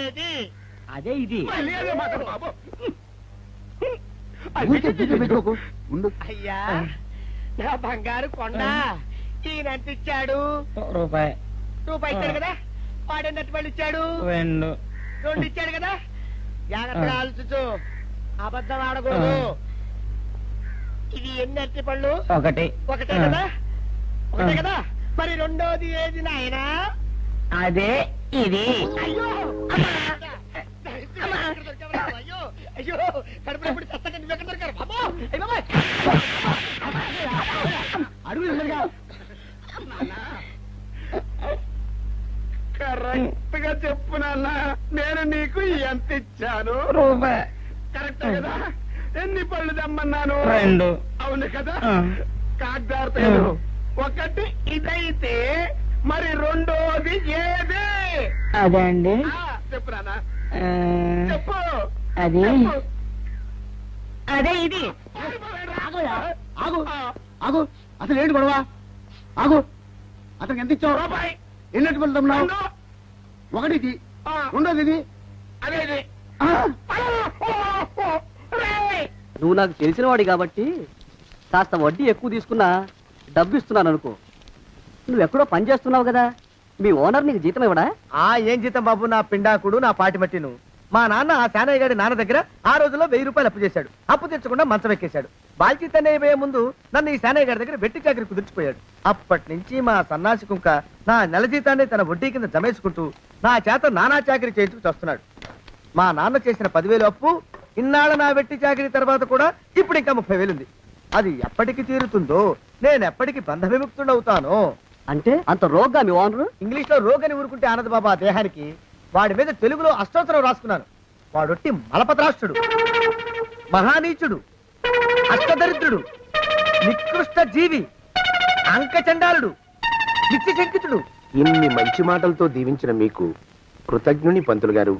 ఏది? అదే ఇది. అయ్యా నా బంగారు కొండ ఈయన ఎంత ఇచ్చాడు? రూపాయి ఇచ్చాడు కదా. వాడెన్నట్టు పళ్ళు ఇచ్చాడు? 2 ఇచ్చాడు కదా. జాగ్రత్తగా ఆలోచించు, అబద్ధం ఆడకూడదు. ఇది ఎన్ని అరటి పళ్ళు? ఒకటే కదా. ఒకటే కదా. మరి రెండోది ఏది నాయనా? అదే ఇది. అయ్యో అయ్యో అయ్యో కడుపులో ఎప్పుడు చస్తగా నువ్వెక్కడ దొరికారు బాబు? అడుగు కరెక్ట్ గా చెప్పు నాన్న, నేను నీకు ఎంత ఇచ్చాను? రూపాయి. కరెక్ట్ కదా. ఎన్ని పళ్ళు తెమ్మన్నాను? 2. అవును కదా. కాగ్దార్తేను. ఒకటి ఇదైతే మరి రెండోది ఏది? అదే అండి. చెప్పు నాన్న, చెప్పు. అది చెప్పు. అదే ఇది. ఆగు. ఆగు, అసలు ఏంటి గొడవ? ఆగు, అతనికి ఎంత ఇచ్చావు? రూపాయి. ఎన్నట్టు వెళ్తున్నావు? 2. ఒకటి ఇది, ఆ, రెండోది ఇది. అదేది. నువ్వు నాకు తెలిసిన వాడి కాబట్టి కాస్త వడ్డీ ఎక్కువ తీసుకున్నా డబ్బు ఇస్తున్నాను అనుకో. నువ్వెక్కడో పని చేస్తున్నావు కదా, మీ ఓనర్ నీకు జీతం ఇవ్వడా? ఏం జీతం బాబు, నా పిండాకుడు, నా పాటి మట్టిను. మా నాన్న ఆ శానయ్య గారి నాన్న దగ్గర ఆ రోజుల్లో 1000 రూపాయలు అప్పు చేశాడు. అప్పు తెచ్చకుండా మంచం ఎక్కేశాడు. బాల్చిత్ అయిపోయే ముందు నన్ను ఈ శానయ్య గారి దగ్గర వెట్టి చాకరి కుదిర్చిపోయాడు. అప్పటి నుంచి మా సన్నాసి కుంక నా నెల జీతాన్ని తన వడ్డీ కింద జమేసుకుంటూ నా చేత నానా చాకరీ చేయించుకు వస్తున్నాడు. మా నాన్న చేసిన 10,000 అప్పు ఇన్నాళ్ళ నా వెట్టి చాకరీ తర్వాత కూడా ఇప్పుడు ఇంకా 30,000 ఉంది. అది ఎప్పటికి తీరుతుందో, నేను ఎప్పటికి బంధ విముక్తుడవుతానో. అంటే అంత రోగ్గా మీ ఓనరు? ఇంగ్లీష్ లో రోగని ఊరుకుంటే ఆనంద్ బాబా దేహానికి, వాడి మీద తెలుగులో అష్టోత్తరం రాసుకున్నాను. వాడొట్టి మలపత్రాష్ట్రుడు, మహానీచుడు, అష్టదరిద్రుడు, నికృష్ట జీవి, అంకచండాలుడు, నిత్యశంకితుడు. ఇన్ని మంచి మాటలతో దీవించిన మీకు కృతజ్ఞుని పంతులు గారు.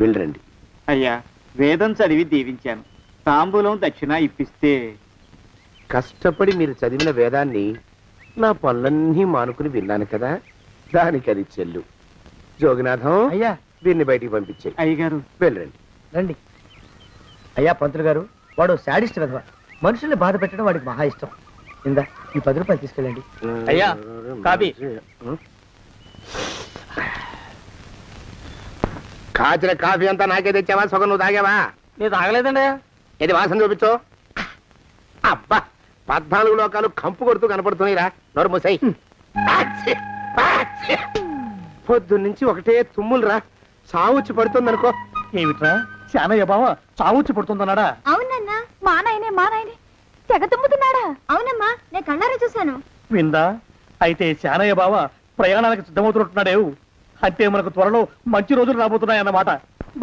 వెళ్ళరండి. అయ్యా, వేదం చదివి దీవించాను. తాంబూలం దక్షిణ ఇప్పిస్తే. కష్టపడి మీరు చదివిన వేదాన్ని నా పనులన్నీ మానుకుని విన్నాను కదా, దానికి అది చెల్లు. జోగినాథం, అయ్యా వీరిని బయటికి పంపించే. అయ్యగారు వెళ్ళరండి. రండి. అయ్యా పంతులు గారు, వాడు శాడిస్ట్ విధవ. మనుషుల్ని బాధ పెట్టడం వాడికి మహా ఇష్టం. ఇందా ఈ 10 రూపాయలు తీసుకెళ్ళండి. అయ్యా, కాపీ. కాచిన కాఫీ అంతా నాకే తెచ్చావా? సగం నువ్వు తాగావా? నేను తాగలేదండి. ఇది వాసన చూపించు. అబ్బా, 14 లోకాలు కంపు కొడుతూ కనపడుతున్నాయిరా. నోరు మూసాయి. పొద్దున్నుంచి ఒకటే తుమ్ములురా. సావుచ్చి పడుతుందనుకో. ఏమిట్రా శానయ్య బావ చావుచ్చి పడుతుందన్నాడా? అవునన్నా, మా నాయనే తెగ తుమ్ముతున్నాడా? అవునమ్మా, నేను కళ్ళారా చూశాను. విందా? అయితే శానయ్య బావ ప్రయాణానికి సిద్ధమవుతున్నట్టున్నాడేవు. అంటే మనకు త్వరలో మంచి రోజులు రాబోతున్నాయన్నమాట.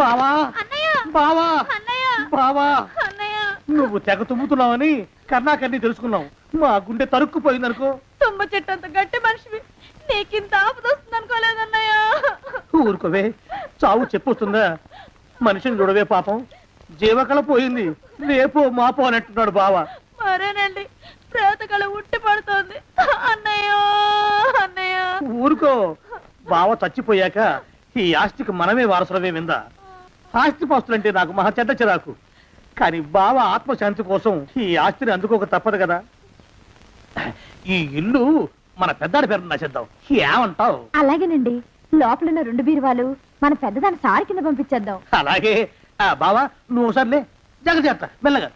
బావా బావా బావా, నువ్వు తెగ తుమ్ముతున్నావని కర్ణాకర్ణి తెలుసుకున్నావు. మా గుండె తరుక్కుపోయిందనుకో. తుమ్మ చెట్టు అంత గట్టి మనిషివి, నీకింత ఆపద వస్తుంది అనుకోలేదన్నయ్య. ఊరుకోవే, చావు చెప్పొస్తుందా? మనిషిని చూడవే పాపం, జీవకళ పోయింది. రేపో మాపో అన్నట్టున్నాడు బావ. మరేనండి, ప్రేతకళ ఉట్టి పడుతోంది అన్నయ్యో. అన్నయ్య ఊరుకో, బావ చచ్చిపోయాక ఈ ఆస్తికి మనమే వారసులమే. విందా? ఆస్తిపాస్తులంటే నాకు మహా చెడ్డ చిరాకు. కానీ బావ ఆత్మశాంతి కోసం ఈ ఆస్తిని అందుకోక తప్పదు కదా. ఈ ఇల్లు మన పెద్దాడి పేరు నచ్చేద్దాం. ఏమంటావు? అలాగేనండి, లోపలున్న 2 బీరువాలు మన పెద్దదాని సారి కింద పంపించేద్దాం. అలాగే. బావా నువ్వు సర్లే, జాగ్రత్త, మెల్లగా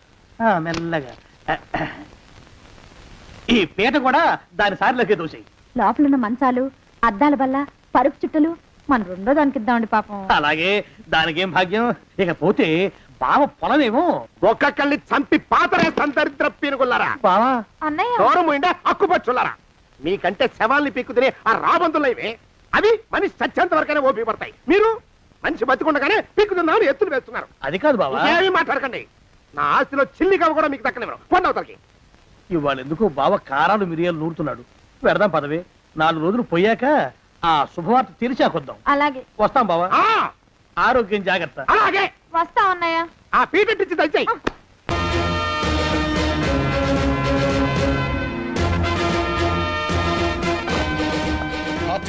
మెల్లగా. ఈ పీట కూడా దాని సారిలోకి దూసేయి. లోపలున్న మంచాలు, అద్దాల బల్ల, పరుపు చుట్టలు మన 2వ దానికి ఇద్దామండి పాపం. అలాగే, దానికేం భాగ్యం. ఇకపోతే బావ పొలమేమో ఒక్కొక్కల్ని చంపి పాతరేస్తాను దరిద్ర పీనుకున్నారా. బావా. అన్నయ్య దూరం ఉండే అక్కుపచ్చులారా. మీకంటే శవాల్ని పీక్కుతినే ఆ రాబందులైవే. అవి మనిషి చచ్చేంత వరకనే ఓపి పడతాయి. మీరు మనిషి బతికుండగానే పీక్కుతున్నామని ఎత్తులు వేస్తున్నారు. అది కాదు బావా. ఏమీ మాట్లాడకండి. నా ఆస్తిలో చిల్లికవ కూడా మీకు దక్కనివ్వరు. పొందవుతాకి. ఇవాళ ఎందుకో బావ కారాలు మిరియాలు నూరుతున్నాడు. పెడదాం పదవే. 4 రోజులు పోయాక ఆ శుభవార్త తెరిచాకొద్దాం. అలాగే. వస్తాం బావా. ఆరోగ్యం జాగ్రత్త. అలాగే వస్తా అన్నయ్య. ఆ పీటెట్టించి దయచేయి.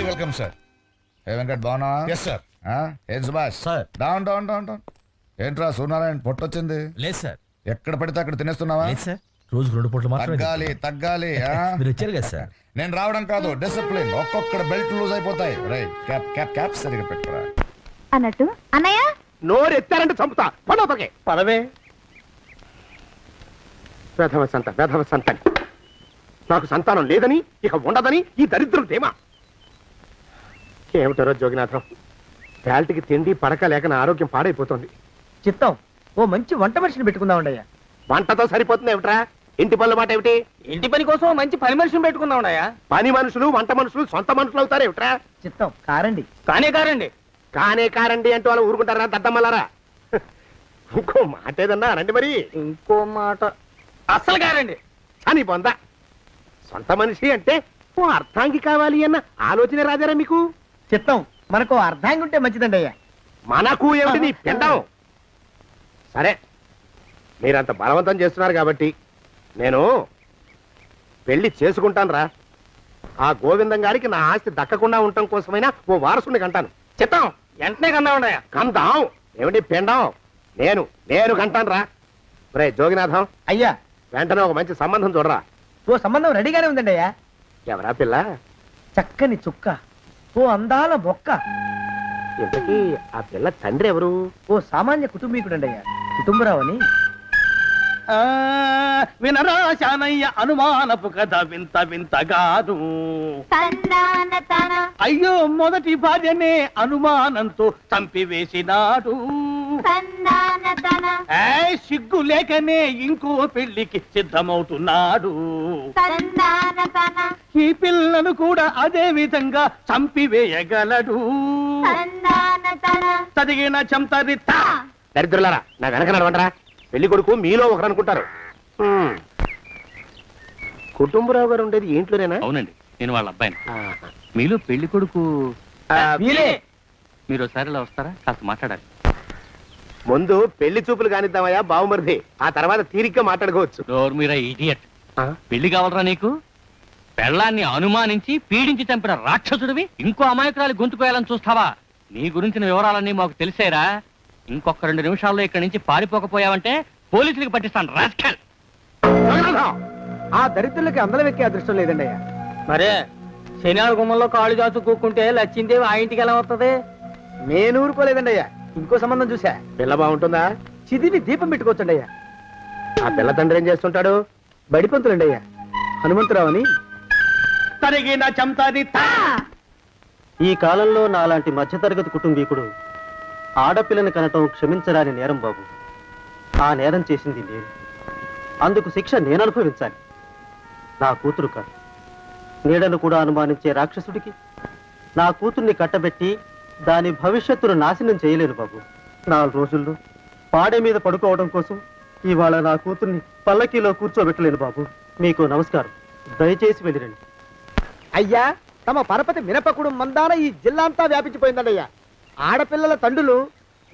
Welcome sir. వెంకట్ బాగున్నా? Yes sir. ఏం Subhash sir. Down down down down ఏంట్రా సూర్యనారాయణ పొట్టొచ్చింది లేదు సార్, ఎక్కడ పడితే అక్కడ తినేస్తున్నావా లేదు సార్, రోజుకు 2 పూటలు మాత్రమే తగ్గాలి తగ్గాలి ఆ? మీరు వచ్చారు కదా సార్. నేను రావడం కాదు డిసిప్లిన్ ఒక్కొక్కడ బెల్ట్ లూజ్ అయిపోతాయి రైట్ క్యాప్ క్యాప్ క్యాప్ సరిగా పెట్టురా అన్నట్టు అన్నయ్య నోరు ఎత్తారంటే చంపుతా పండోపకే పదవే. వేధవ సంతానం నాకు సంతానం లేదని ఇక ఉండదని ఈ దరిద్రం తేమా ఏమిటారో జోగినాథం వేల్టికి తిండి పడక లేక నా ఆరోగ్యం పాడైపోతుంది. చిత్తం ఓ మంచి వంట మనిషిని పెట్టుకుందామండయ్యా. వంటతో సరిపోతుంది ఏమిట్రా? ఇంటి పనుల మాట ఏమిటి? ఇంటి పని కోసం మంచి పని మనిషిని పెట్టుకున్నావున్నాయా? పని మనుషులు వంట మనుషులు సొంత మనుషులు అవుతారు ఏమిట్రా? చిత్తం కారండి. కారండి. కారండి అంటూ వాళ్ళు ఊరుకుంటారా దద్దమ్మలారా? ఇంకో మాట ఏదన్నా రండి మరి. ఇంకో మాట అస్సలు కారండి. అని పొందా సొంత మనిషి అంటే ఓ అర్థాంగి కావాలి అన్న ఆలోచన రాజారా మీకు? చిత్తం మనకు అర్ధాంగి ఉంటే మంచిదండి అయ్యా. మనకు ఏమిటి నీ పిండం? సరే మీరంత బలవంతం చేస్తున్నారు కాబట్టి నేను పెళ్లి చేసుకుంటాను రా. ఆ గోవిందం గారికి నా ఆస్తి దక్కకుండా ఉండటం కోసమైనా ఓ వారసుని కంటాను. చిత్తం వెంటనే కన్నావున్నాయా? కందాం ఏమిటి పిండం? నేను కంటాను రా. రే జోగినాథం అయ్యా వెంటనే ఒక మంచి సంబంధం చూడరా. ఓ సంబంధం రెడీగానే ఉందండి అయ్యా. ఎవరా పిల్ల? చక్కని చుక్క, ఓ అందాల బొక్క, ఇంతకీ ఆ పిల్ల తండ్రి ఎవరు? ఓ సామాన్య కుటుంబీకుడండి అయ్యా. కుటుంబరావు అని. వినరా శానయ్య అనుమానపు కథ వింత వింత కాదు. అయ్యో మొదటి భార్యనే అనుమానంతో చంపివేసినాడు. సిగ్గు లేకనే ఇంకో పెళ్లికి సిద్ధమవుతున్నాడు. ఈ పిల్లను కూడా అదే విధంగా చంపివేయగలడు. చదివిన చంతరిత దరిద్రులారా నా వెనక నడవంటరా. పెళ్లి కొడుకు మీలో ఒకరు అనుకుంటారు. కుటుంబరావు గారు ఉండేది ఏంట్లోనేనా? అవునండి, నేను వాళ్ళ అబ్బాయిని. ఆహా. మీలో పెళ్లి కొడుకు వీలే. మీరు ఒకసారి ఇలా వస్తారా? కాస్త మాట్లాడాలి. ముందు పెళ్లి చూపులు కానిద్దామయ్యా బావుమరిది, ఆ తర్వాత తీరిగ్గా మాట్లాడుకోవచ్చు. డోర్ మీరా ఇడియట్. పెళ్లి కావాలరా నీకు? పెళ్ళాన్ని అనుమానించి పీడించి చంపిన రాక్షసుడివి ఇంకో అమాయకురాలి గొంతుకోయాలని చూస్తావా? నీ గురించిన వివరాలన్నీ మాకు తెలిసేరా. ఇంకొక 2 నిమిషాల్లో ఇక్కడి నుంచి పారిపోకపోయావంటే పోలీసులకు పట్టిస్తాను రాస్కల్. ఆ దరిద్రులకి అందలం ఎక్కే అదృష్టం లేదండి అయ్యా. మరే శనివారం గుమ్మంలో కాళ్ళు చాచు కూకుంటే లచ్చిందేవి ఆ ఇంటికి ఎలా వస్తుంది? నేను ఊరుకోలేదండి అయ్యా. ఇంకో సంబంధం చూసా. పిల్ల బాగుంటుందా? చిదివి దీపం పెట్టుకోవచ్చండి అయ్యా. ఆ పిల్ల తండ్రి ఏం చేస్తుంటాడు? బడిపంతులండి అయ్యా. హనుమంతరావు అని. తరిగిన చంతరిత. ఈ కాలంలో నాలాంటి మధ్యతరగతి కుటుంబీకుడు ఆడపిల్లని కనటం క్షమించరాని నేరం బాబు. ఆ నేరం చేసింది నేను. అందుకు శిక్ష నేను అనుభవించాలి. నా కూతురు కాదు. నీడను కూడా అనుమానించే రాక్షసుడికి నా కూతుర్ని కట్టబెట్టి దాని భవిష్యత్తును నాశనం చేయలేను బాబు. 4 రోజుల్లో పాడే మీద పడుకోవడం కోసం ఇవాళ నా కూతుర్ని పల్లకీలో కూర్చోబెట్టలేను బాబు. మీకు నమస్కారం. దయచేసి వెళ్ళిరండి. అయ్యా తమ పరపతి మినపకుడు మందాన ఈ జిల్లా అంతా వ్యాపించిపోయిందండి అయ్యా. ఆడపిల్లల తండ్రులు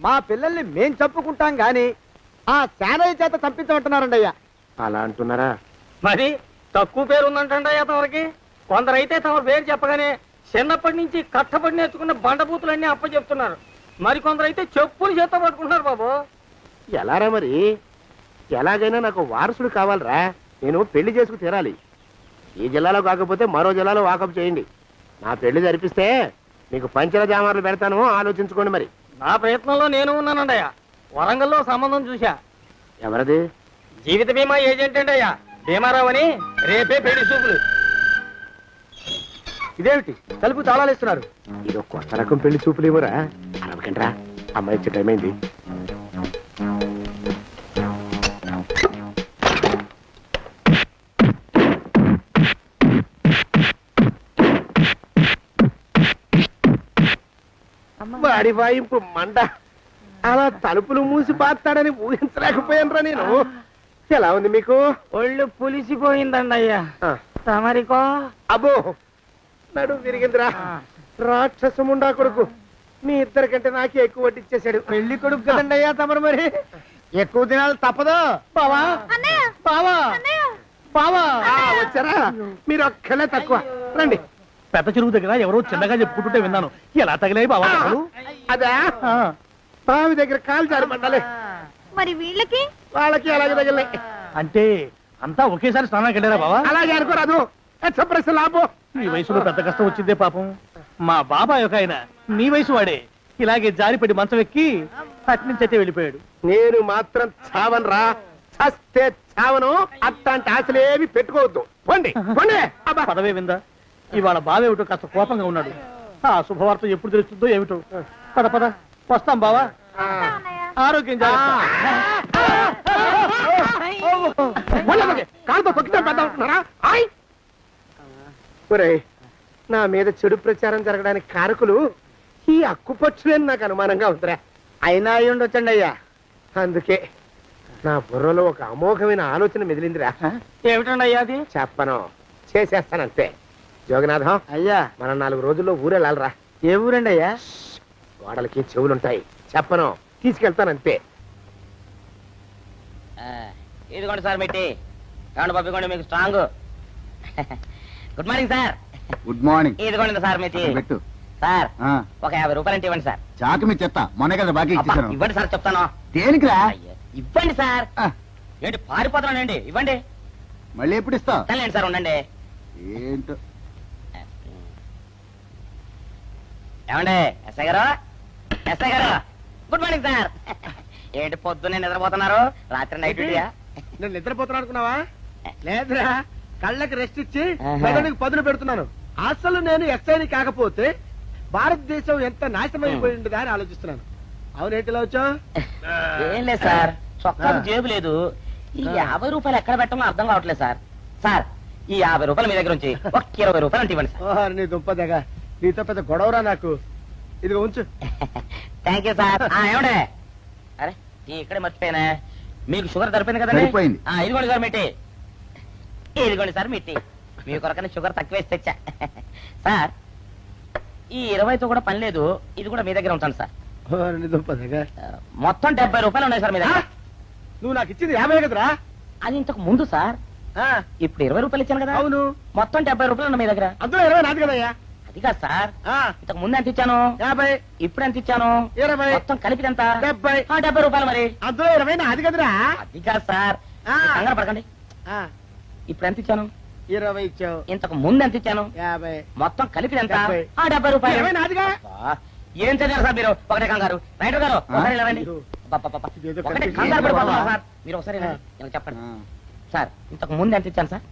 మా పిల్లల్ని మేం చంపుకుంటాం గాని ఆ శానయ్య చేత చంపించమంటున్నారండి అయ్యా. అలా అంటున్నారా? మరి తక్కువ పేరు ఉందంటండి తమరికి. కొందరైతే తమ పేరు చెప్పగానే చిన్నప్పటి నుంచి కట్టబడి నేర్చుకున్న బండబూతులన్నీ అప్పచెప్తున్నారు. మరి కొందరైతే చెప్పులు చేత పట్టుకుంటున్నారు బాబు. ఎలారా మరి? ఎలాగైనా నాకు వారసుడు కావాలరా. నేను పెళ్లి చేసుకు తీరాలి. ఈ జిల్లాలో కాకపోతే మరో జిల్లాలో వాకప్ చేయండి. నా పెళ్లి జరిపిస్తే మీకు పంచల జామార్లు పెడతాను, ఆలోచించుకోండి మరి. నా ప్రయత్నంలో నేను ఉన్నానండయ్యా. వరంగల్లో సంబంధం చూశా. ఎవరది? జీవిత బీమా ఏజెంట్ అండి అయ్యా, భీమారావు అని. రేపే పెళ్లి చూపులు. ఇదేమిటి తలుపు తాళాలు ఇస్తున్నారు? ఇది కొత్త రకం పెళ్లి చూపులు ఏమోరా. అరవకండ్రా, అమ్మాయి ఇచ్చే టైం అయింది. వాడి వాయింపు మండ. అలా తలుపులు మూసి పాతాడని ఊహించలేకపోయానురా నేను. ఎలా ఉంది మీకు? ఒళ్ళు పులిసిపోయిందండి అయ్యా. తమరికో? అబ్బో నడు విరిగిందిరా. రాక్షసముండా కొడుకు మీ ఇద్దరికంటే నాకే ఎక్కువ వడ్డిచ్చేశాడు. పెళ్లి కొడుకు కదండి అయ్యా తమరు. మరి ఎక్కువ దినాలు తప్పదు. బావా బావా బావా. వచ్చారా? మీరు ఒక్కలే తక్కువ. రండి పెద్ద చెరువు దగ్గర ఎవరో చిన్నగా చెప్పుకుంటుంటే విన్నాను. ఎలా తగిలాయి బావా దెబ్బలు? అదే ఆ, బావి దగ్గర కాలు జారి పడ్డాలి. మరి వీళ్ళకి వాళ్ళకి అలాగే తగిలే. అంటే అంతా ఒకేసారి స్నానానికి వెళ్ళారా బావా? అలాగే అనుకోరాదు. ప్రశ్న లాభం. ఈ వయసులో పెద్ద కష్టం వచ్చిందే పాపం. మా బాబాయ్ ఒక ఆయన నీ వయసు వాడే ఇలాగే జారిపడి మంచం ఎక్కి అట్నుంచి అయితే వెళ్ళిపోయాడు. నేను మాత్రం చావను రా. చస్తే చావను. అట్లాంటి ఆశలేమి పెట్టుకోవద్దు. పోండి పోండి. అబ్బా. పదవే విందా, ఇవాళ బావేమిటో కాస్త కోపంగా ఉన్నాడు. ఆ శుభవార్త ఎప్పుడు తెలుస్తుందో ఏమిటో. పద పద వస్తాం బావా. ఆరోగ్యం జాగ్రత్త. కాలుతో తొక్కితే పెద్ద ఉంటున్నారా? ఒరేయ్, నా మీద చెడు ప్రచారం జరగడానికి కారకులు ఈ అక్కుపక్షులని నాకు అనుమానంగా ఉందిరా. అయినా అయి ఉండొచ్చండి అయ్యా. అందుకే నా బుర్రలో ఒక అమోఘమైన ఆలోచన మెదిలిందిరా. ఏమిటండి అయ్యా అది? చెప్పను, చేసేస్తానంతే. జోగనాథం అయ్యా, మనం 4 రోజుల్లో ఊరెళ్ళాలరా. ఏ ఊరండి అయ్యా? గోడలకి చెవులుంటాయి. చెప్పను, తీసుకెళ్తానంతే. ఇదిగోండి సార్ మెట్టి. ఏమండి పంపించండి, మీకు strong. Good morning sir. Good morning. ఇదిగోండి సార్ మెట్టి. పెట్టు. సార్ ఒక 50 రూపాయలు అంటే ఇవ్వండి సార్. చాకు మీ చెత్త మొన్న కదా బాకీ అబ్బా, ఇవ్వండి సార్ చెప్తాను. దేనికిరా? అయ్యో, ఇవ్వండి సార్. ఏంటి పారిపోతున్నానండి? ఇవ్వండి. మళ్ళీ ఎప్పుడు ఇస్తావు? తల్లండి సార్, ఉండండి. ఏంటో. ఏమండి ఎస్ఐ గారు, ఎస్ఐ గారు, గుడ్ మార్నింగ్ సార్. ఏంటి పొద్దున్నే నిద్రపోతున్నారు? రాత్రి నైట్ డ్యూటీయా? నేను నిద్రపోతున్నా అనుకున్నావా? లేదురా, కళ్ళకి రెస్ట్ ఇచ్చి ఆహా. మెదడుకి పదును పెడుతున్నాను. అసలు నేను ఎస్ఐని కాకపోతే భారతదేశం ఎంత నాశనమైపోయి ఉండదా అని ఆలోచిస్తున్నాను. అవునేంటిలో వచ్చావు? ఏం లేదు సార్, చొక్కాకు జేబు లేదు. ఈ 50 రూపాయలు ఎక్కడ పెట్టాలో అర్థం కావట్లేదు సార్. సార్, ఈ 50 రూపాయలు మీ దగ్గర ఉంచి ఒక 20 రూపాయలు అంటే ఇవ్వండి సార్. ఓహో, నీ దుంపదగా, నీతో పెద్ద గొడవరా నాకు. ఇదిగో ఉంచు. Thank you sir. ఏమండే, అరే ఇక్కడే మర్చిపోయానా, మీకు షుగర్ సరిపోయింది కదండి? సరిపోయింది. ఇదిగోండి సార్ మిట్టి. ఇదిగోండి సార్ మిట్టి. మీ కొరకనే షుగర్ తక్కువ వేసి తెచ్చా. సార్, ఈ 20తో కూడా పని లేదు. ఇది కూడా మీ దగ్గర ఉంటాను సార్. ఓహో, నీ దుంపదగా. మొత్తం 70 రూపాయలు ఉన్నాయి సార్ మీ దగ్గర. నువ్వు నాకు ఇచ్చింది 50 కదరా? అది ఇంతకు ముందు సార్. ఆ, ఇప్పుడు 20 రూపాయలు ఇచ్చాను కదా. అవును. మొత్తం 70 రూపాయలు ఉన్నాయి మీ దగ్గర. అందులో 20 నాది కదయ్యా. అది కాదు సార్, ఆ, ఇంతకు ముందు ఎంత ఇచ్చాను, 50, ఇప్పుడు ఎంత ఇచ్చాను, 20, మొత్తం కలిపి ఎంత? 70. 70 రూపాయలు. మరి అందులో 20 నాది కదరా? అది కాదు సార్, ఆ. మీరు కంగారు పడకండి. ఆ, ఇప్పుడు ఎంత ఇచ్చాను, 20 ఇచ్చావు. ఇంతకు ముందు ఎంత ఇచ్చాను, 50. మొత్తం కలిపి ఎంత? 70. 70 రూపాయలు. 20 నాదిగా. అబ్బా, ఏం చదివారు సార్ మీరు? ఒకటే కంగారు. రైటర్ గారు ఒకసారి ఇలా రండి. అబ్బబ్బబ్బ. ఇదేదో ఒకటే కనిపించింది. కంగారు పడిపోతున్నారు సార్. మీరు ఒకసారి రండి, ఇలా చెప్పండి. సార్, ఇంతకు ముందు ఎంత ఇచ్చాను సార్?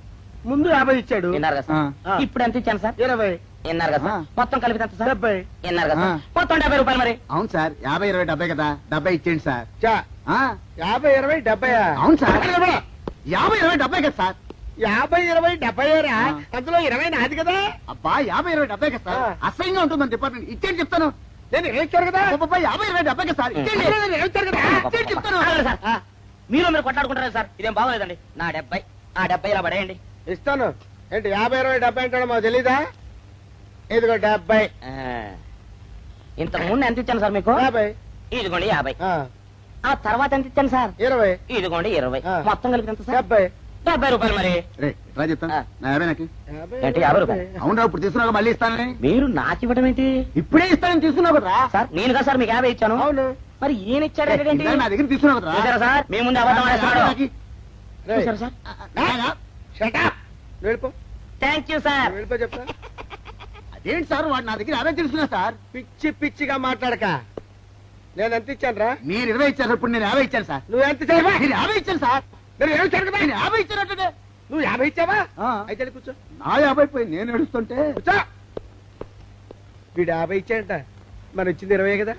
ముందు 50 ఇచ్చాడు. విన్నారు కదా సార్. ఆ. ఇప్పుడు ఎంత ఇచ్చాను సార్? 20. విన్నారు కదా సార్. మొత్తం కలిపి ఎంత సార్? 70. విన్నారు కదా సార్. మొత్తం 70 రూపాయలు. మరి అవును సార్, 50, 20, 70 కదా. 70 ఇచ్చేయండి సార్. చా, 50, 20, 70. అవును సార్, 50, 20, 70 కదా సార్. 50, 20, 70 రా. అందులో 20 నాది కదా. అబ్బా, 50, 20, 70 కదా సార్. అసహ్యంగా ఉంటుందని డిపార్ట్మెంట్ ఇచ్చేయండి చెప్తాను. నేను ఇచ్చాను కదా. అబ్బబ్బా, 50, 20, 70 కదా సార్. ఇచ్చేయండి. నేను ఇచ్చాను కదా. ఇచ్చేయండి చెప్తాను. ఆగండి సార్. మీరు మీరు కొట్లాడుకుంటారు సార్. ఇదేం బాగోలేదండి. నా 70, ఆ 70 ఇలా పడేయండి. ఇస్తాను. ఏంటి 50, 20, 70 అంటాడు మాకు తెలీదా? ఇదిగో 70. ఇంతకు ముందు ఎంత ఇచ్చాను సార్ మీకు? 50. ఇదిగోండి 50. ఆ, ఆ తర్వాత ఎంత ఇచ్చాను సార్? 20. ఇదిగోండి 20. ఆ. మొత్తం కలిపి ఎంత సార్? 70. 70 రూపాయలు. మరి రే, రా చెప్తాను. ఆ. నా 50 నాకు. 50, ఏంటి 50 రూపాయలు? అవును రా, ఇప్పుడు తీసుకున్నాక మళ్ళీ ఇస్తానని. మీరు నాకు ఇవ్వడం ఏంటి ఇప్పుడే ఇస్తానని తీసుకున్నావు కదా. సార్? నేను కదా సార్ మీకు 50 ఇచ్చాను. అవును. మరి ఈయన ఇచ్చారు ఏంటి? ఇందాక నా దగ్గర తీసుకున్నావు కదా. చూసారా సార్, మీ ముందు అబద్ధం ఆడేస్తున్నాడు. రేయ్, చూసారా సార్? shut up. నువ్వు వెళ్ళిపో. Thank you sir. నువ్వు వెళ్ళిపో చెప్తా. అదేంటి సార్, వాడు నా దగ్గర 50 తీసుకున్నా సార్. పిచ్చి పిచ్చిగా మాట్లాడక. నేను ఎంత ఇచ్చాను రా? మీరు 20 ఇచ్చారు, ఇప్పుడు నేను 50 ఇచ్చాను సార్. నువ్వు ఎంత ఇచ్చావా? నేను 50 ఇచ్చాను సార్. నేను 20 ఇచ్చాను కదా. నేను 50 ఇచ్చానంటే నువ్వు 50 ఇచ్చావా? ఆ. అయితే కూర్చో. నా 50 పోయి నేను నడుస్తుంటే. కూర్చో. వీడు 50 ఇచ్చాడంట, మరి ఇచ్చింది 20 కదా.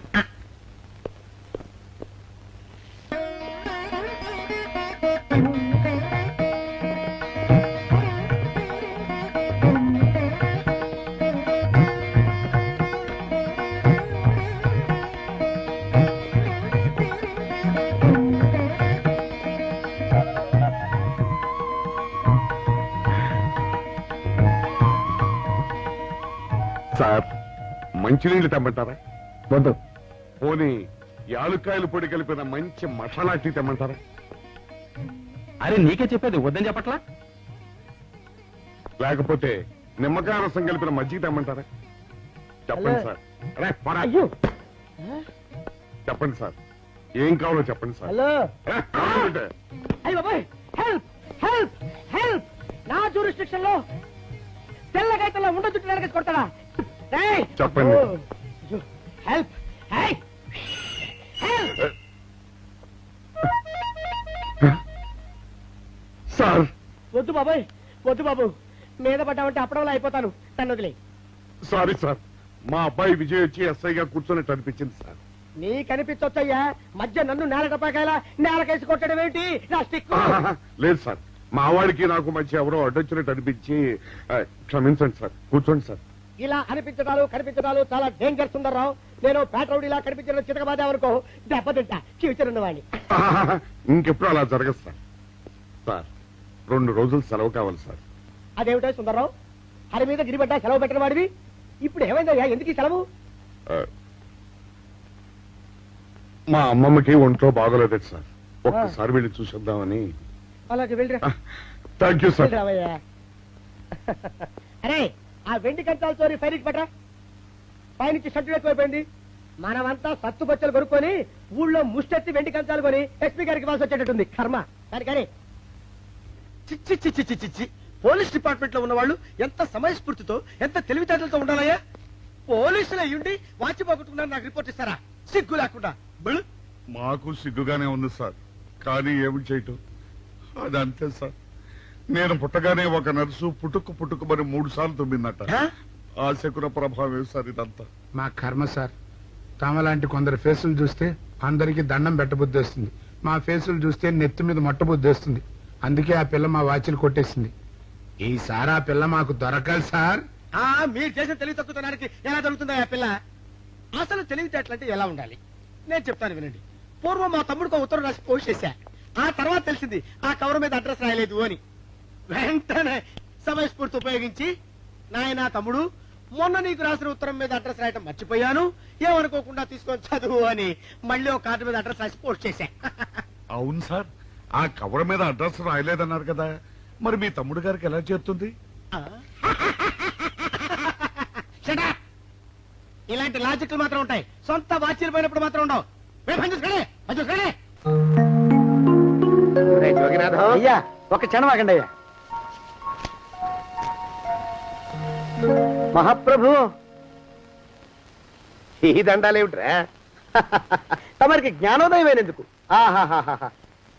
సార్, మంచినీళ్ళు తెమ్మంటారా? వద్దు. పోనీ యాలుక్కాయలు పొడి కలిపిన మంచి మసాలా టీ తెమ్మంటారా? అరే నీకే చెప్పేది వద్దని చెప్పట్లా? లేకపోతే నిమ్మకాయ రసం కలిపిన మజ్జిగ తెమ్మంటారా? చెప్పండి సార్. అరే, పోరా. అయ్యో చెప్పండి సార్, ఏం కావాలో చెప్పండి సార్. హలో ఏ, కావాలంటే అయ్య బాబాయ్, హెల్ప్ హెల్ప్ హెల్ప్! నా జ్యూరిస్డిక్షన్ లో తెల్లగైతల్లో ఉండ చుట్టూ వెనకేసి కొడతాడా? రేయ్! చెప్పండి. ఓ, అయ్యో, హెల్ప్! హై! హెల్ప్! సార్, వద్దు బాబాయ్, వద్దు బాబు, మీద పడ్డామంటే అప్పడంలో అయిపోతాను, నన్ను వదిలే. సారీ సార్, మా అబ్బాయి విజయ్ వచ్చి ఎస్ఐగా కూర్చొని అనిపించింది సార్. నీ కనిపించొచ్చయ్యా, మధ్య నన్ను నేల టపాకాయలా నేలకేసి కొట్టడం ఏంటి? నా స్టిక్! లేదు సార్, మా వాడికి నాకు మధ్య ఎవరో అడ్డొచ్చినట్టు అనిపించి క్షమించండి సార్. కూర్చోండి సార్. ఇలా అనిపించడాలు కనిపించడాలు చాలా డేంజర్ సుందర్రావు. నేను పేట్రౌడీలా కనిపించడం చితకబాదామనుకో, దెబ్బతింటా ఫ్యూచర్ ఉన్నవాడిని. ఇంకెప్పుడు అలా జరగదు సార్. సార్, 2 రోజులు సెలవు కావాలి సార్. అదేమిటో సుందర్రావు, హరి మీద గిరిబడ్డా సెలవు పెట్టిన వాడివి, ఇప్పుడు ఏమైందయ్యా, ఎందుకు ఈ సెలవు? మా అమ్మమ్మకి ఒంట్లో బాగోలేదు సార్, ఒక్కసారి వెళ్ళి చూసేద్దామని. అలాగే వెళ్ళిరా. Thank you sir. వెళ్ళిరావయ్యా. అరే, ఆ వెండి కంచాల చోరీ ఫైరికి పట్రా. పైనుంచి షట్టు ఎక్కువైపోయింది. మనమంతా సత్తు బొచ్చలు కొనుక్కొని ఊళ్ళో ముష్టెత్తి వెండి కంచాలు కొని ఎస్పీ గారికి ఇవ్వాల్సి వచ్చేటట్టుంది. కర్మ. కానీ చిచ్చి చిచ్చి చిచ్చి చిచ్చి, పోలీస్ డిపార్ట్మెంట్ లో ఉన్న వాళ్ళు ఎంత సమయస్ఫూర్తితో, ఎంత తెలివితేటలతో ఉండాలయ్యా. పోలీసులు అయ్యుండి వాచి పోగొట్టుకున్నారు, నాకు రిపోర్ట్ ఇస్తారా? సిగ్గు లేకుండా. బళ్ళు. మాకు సిగ్గుగానే ఉంది సార్, కానీ ఏమి చేయటం, అది అంతే సార్. నేను పుట్టగానే ఒక నర్సు పుట్టుకుమని 3 సార్లు తుమ్మిందట. ఆ శకున ప్రభావం సార్ ఇదంతా. మా కర్మ సార్. తమలాంటి కొందరు ఫేసులు చూస్తే అందరికి దండం పెట్టబుద్ధి వస్తుంది, మా ఫేసులు చూస్తే నెత్తి మీద మొట్టబుద్ధి వస్తుంది. అందుకే ఆ పిల్ల మా వాచిలు కొట్టేసింది. ఈసారి ఆ పిల్ల మాకు దొరకాలి సార్. మీరు చేసిన తెలివి తక్కువతనానికి ఎలా జరుగుతుందా ఆ పిల్ల? అసలు తెలివితేటలంటే ఎలా ఉండాలి నేను చెప్తాను వినండి. పూర్వం మా తమ్ముడికి ఉత్తరం రాసి పోస్ట్ చేశా. ఆ తర్వాత తెలిసింది ఆ కవర్ మీద అడ్రస్ రాయలేదు అని. వెంటనే సమయస్ఫూర్తి ఉపయోగించి, నాయనా తమ్ముడు, మొన్న నీకు రాసిన ఉత్తరం మీద అడ్రస్ రాయటం మర్చిపోయాను, ఏమనుకోకుండా తీసుకొని చదువు అని మళ్ళీ ఒక కార్డు మీద అడ్రస్ రాసి పోస్ట్ చేశా. అవును సార్, ఆ కవర్ మీద అడ్రస్ రాయలేదన్నారు కదా, మరి మీ తమ్ముడు గారికి ఎలా చేరుతుంది? ఇలాంటి లాజిక్లు మాత్రం ఉంటాయి, సొంత వాచీలు పోయినప్పుడు మాత్రం ఉండవు. అయ్యా, ఒక క్షణం ఆగండి అయ్యా. మహాప్రభు, ఈ దండాలేమిట్రా? తమరికి జ్ఞానోదయమైనందుకు ఆహాహాహా.